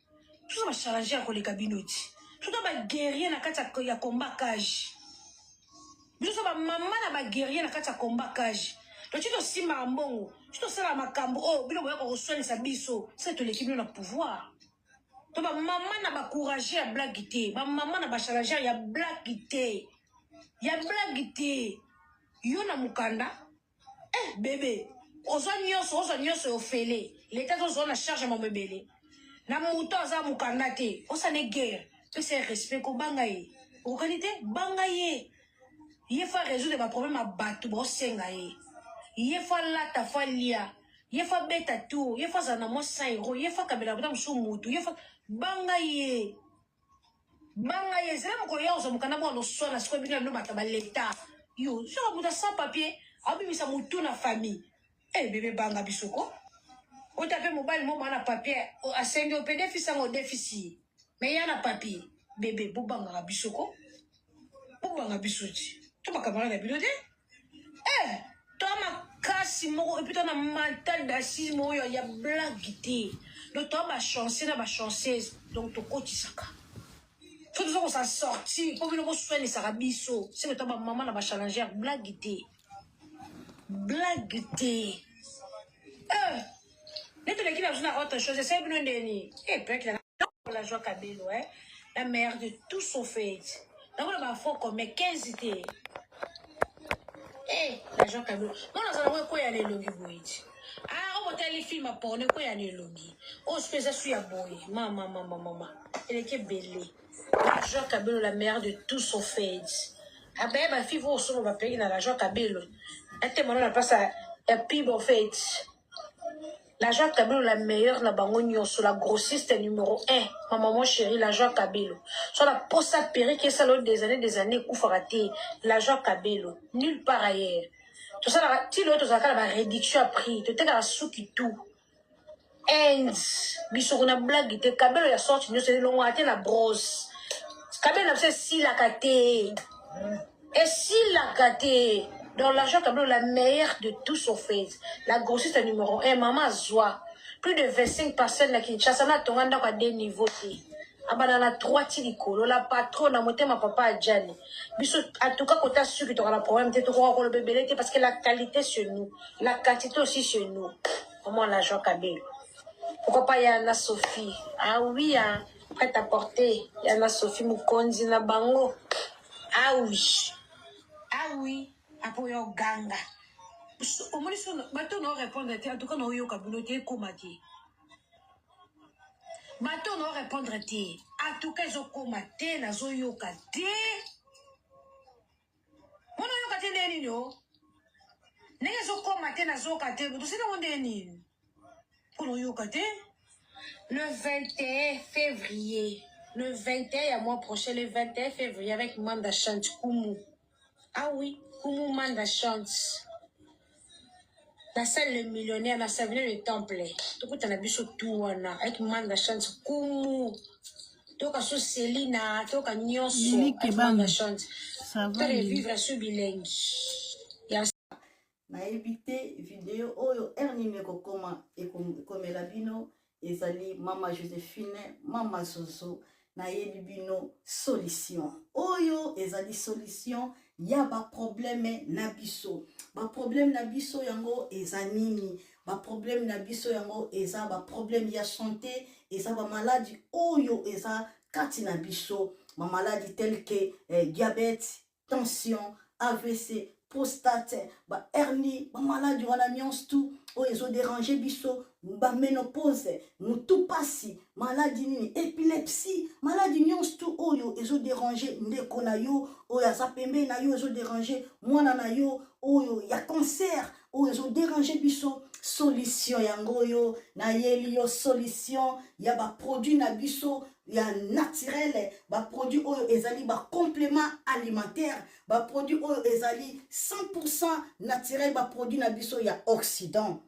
Tout ça va changer avec les cabinets. Tout ça va guerrier, na kata ya combat cage. Bino, ça va maman, na guerrier, na kata combat cage. Donc, tu dois si mambongo. Tu dois faire ma cambo. Oh, bien, on va reçoit sa biso. C'est tout l'équipe de pouvoir. Donc, maman n'a pas couragé à blaguer. Maman n'a pas challengé à blaguer. Il y a blaguer. Yo na mukanda. Eh, bébé. Ozo nyos ofele. L'état ozo na charge mon bébé. Na muto aza mukanda te. Osa ne guerre. C'est respect ko bangaye. Au qualité bangaye. Il faut résoudre ma problème à battre bo sengaye. Il faut là ta folia, il faut beta tout, il faut ça na mo 100 €, il faut kabela bata mshu mutu, il faut bangaye, c'est là ko ya ozo mukana mo no sona siko bina no bata ba l'état. Yo, je va sans papier, abi misa mutu na famille. Eh bébé banga bisoko. O tape mobile mo na papier, a sende o PDF sango déficit. Mais ya na papier, bébé bobanga bisoko. Bobanga bisoti. Tu pas camarade biloté? Eh Toma kasi moko et puis ton mental d'assise mo yo ya blague. Donc toi ba chancer na ba chanceuse donc to kotisaka. Faut toujours ça sortir pour que nous soigner ça rabiso. C'est que toi ba maman na ba challenger blague. Net le qui a besoin autre chose c'est bien ndeni. Et puis la joie Kabelo la mère de tout son fait. Donc on va faire comme 15 idées. Eh, l'argent Kabelo. Moi, nous allons quoi y aller longi boïti. Ah, on va aller film à porno quoi y aller longi. Oh, je fais ça sur la boy. Maman. Elle est que belle. L'argent Kabelo, la mère de tous aux feds. Ah ben, ma fille, vous aussi, on va payer dans l'argent Kabelo. Elle te demande la place à pib au fait. L'argent Kabelo, la meilleure, la bangonio, sur la grossiste numéro 1. Ma maman chérie, l'argent Kabelo. Sur la poste à péri, qui est ça des années, coup raté. L'argent Kabelo. Nulle part ailleurs. Tout ça, si l'autre, ça a la réduction à prix. Tu t'es à la sous qui tout. Ends. Bisou, na blague, te Kabelo, ya sorti, nous, c'est long, à la brosse. Kabelo, c'est si la caté. Et si la caté. Dans l'argent Kabelo, la meilleure de tous au fait. La grossiste numéro 1, maman Zoa. Plus de 25 personnes qui Kinshasa, na tonganda kwa des niveaux. Abana na 3 tilikolo, la patronne, monté ma papa à Djani. Biso, en tout cas, quand tu as su que tu auras le problème, tu auras le bébé, parce que la qualité sur nous, la quantité aussi sur nous. Comment l'argent Kabelo? Pourquoi pas Yana Sophie? Ah oui, hein, prête à porter. Yana Sophie Mukonzi na bango. Ah oui. Ah oui. Apoyo ganga. Au moins, bateau n'a répondre. En tout cas, n'a eu communauté comme dit. Bateau n'a répondre. En tout cas, ils ont commaté, n'a eu kate. Mon eu kate n'est nino. N'est-ce pas commaté, n'a eu kate. Vous savez où est nino? Pour eu kate. Le 21 février. Le 21, à mois prochain, le 21 février, avec Manda Chance Koumou. Ah oui, Koumou Manda Chance. La salle Le Millionnaire, la salle le Temple. Tout le monde a vu tout, avec Manda Chance Koumou. Tout le monde Selina, tout le monde avec Manda Chance. Ça Tout va, le vivre sur bilingue. na évité vidéo oyo ernimeko koma ekomela bino ezali mama Joséphine mama Zozo na yebi bino solution oyo ezali solution ya ba problème na biso yango eza nini ba problème na biso yango eza ba problème ya santé eza ba maladie oyo eza kati na biso ba maladie telle que diabète tension AVC prostate, ba hernie, ba maladie wana nyonso tout oyo ezo déranger biso, ba ménopause, mutu pasi, maladie nini, épilepsie, maladie nyonso tout oyo ezo déranger ndeko na yo, oyo aza pembe na yo ezo déranger mwana na yo, oyo ya cancer, oyo ezo déranger biso, solution yango yo, na yeli yo solution, ya ba produit na biso, ya naturel, ba produit oyo ezali ba complément alimentaire, ba produit oyo ezali 100% naturel, ba produit na biso ya Occident.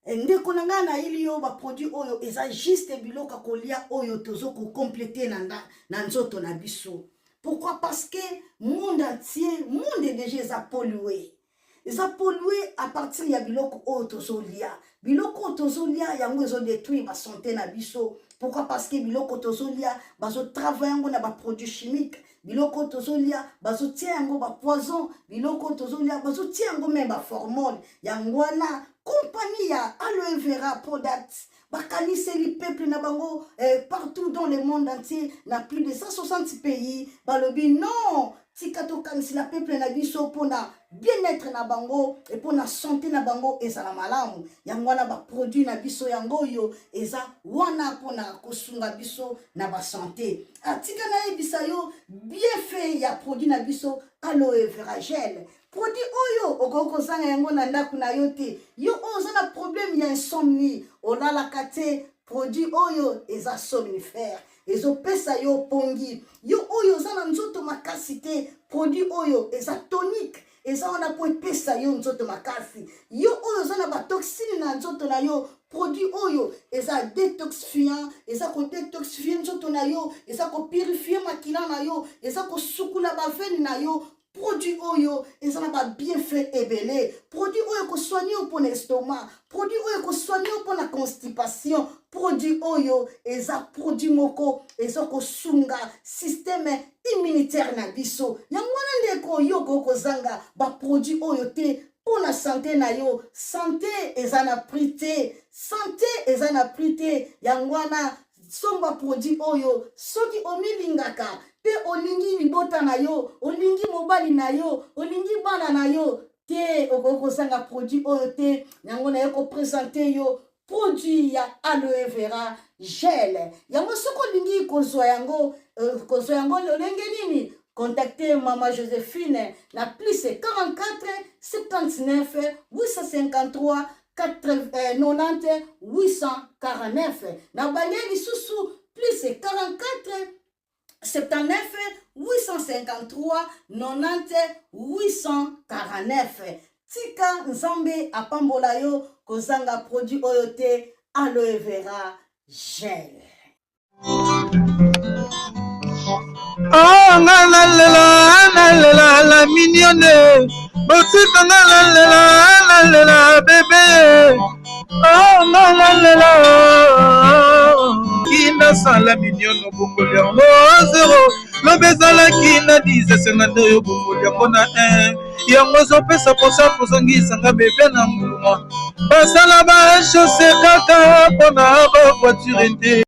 Ndeko na nga na ili yo ba produit oyo eza juste biloko kolia oyo tozo ko compléter na nzoto na biso. Pourquoi? Parce que monde entier, monde déjà eza pollué. Eza pollué à partir ya biloko oyo tozo lia. Biloko tozo lia yango ezo détruire ba santé na biso. Pourquoi? Parce que biloko tozo lia bazo travailler yango na ba produits chimiques. Biloko tozo lia bazo tia yango ba poison. Biloko tozo lia bazo tia yango même ba formol. Yango wana compagnie ya aloe vera products bakanise li peuple na bango partout dans le monde entier na plus de 160 pays balobi non tika to kanisi la peuple na biso pona bien-être na bango et pona santé na bango ezala malamu yango wana ba produit na biso yango yo eza wana pona kosunga biso na ba santé atika na yebisa yo bien fait ya produit na biso aloe vera gel. Produit oyo okoko zanga yango na ndaku na yo te yo oza na problème ya insomnie olala kate produit oyo eza somnifère ezo pesa yo pongi yo oyo oza na nzoto makasi te produit oyo eza tonique eza wana po pesa yo nzoto makasi yo oyo oza na ba toxine na nzoto na yo produit oyo eza détoxifiant eza ko détoxifier nzoto na yo eza ko purifier makila na yo eza ko sukula ba veine na yo. Produit oyo ezana ba bienfait ebele produit oyo ko soigner pour l'estomac produit oyo ko soigner pour la constipation produit oyo eza produit moko eza ko sunga système immunitaire na biso yango wana ndeko yo ko zanga ba produit oyo te pour la santé na yo santé ezana prité santé ezana prité yango wana somba produit oyo soki omilingaka pe olingi libota na yo olingi mobali na yo olingi bana na yo te okoko sanga produit oyo te yango na yo ko présenter yo produit ya aloe vera gel yango soko olingi kozwa yango lolenge nini contactez Maman Joséphine na plus 44 79 853 90 849 na balieli susu plus 44 79 853 90 849. Tika nzambe apambola yo kozanga produit oyo te aloe vera gel. Oh la mignonne, botika la bébé. Oh la kina sala mignonne bongoli yango 0 lobezala kina 10 yo bongoli yango na 1 yango zopesa posa kozongisanga bebe na mbuma basala ba chausse kaka mpona ba voiture te.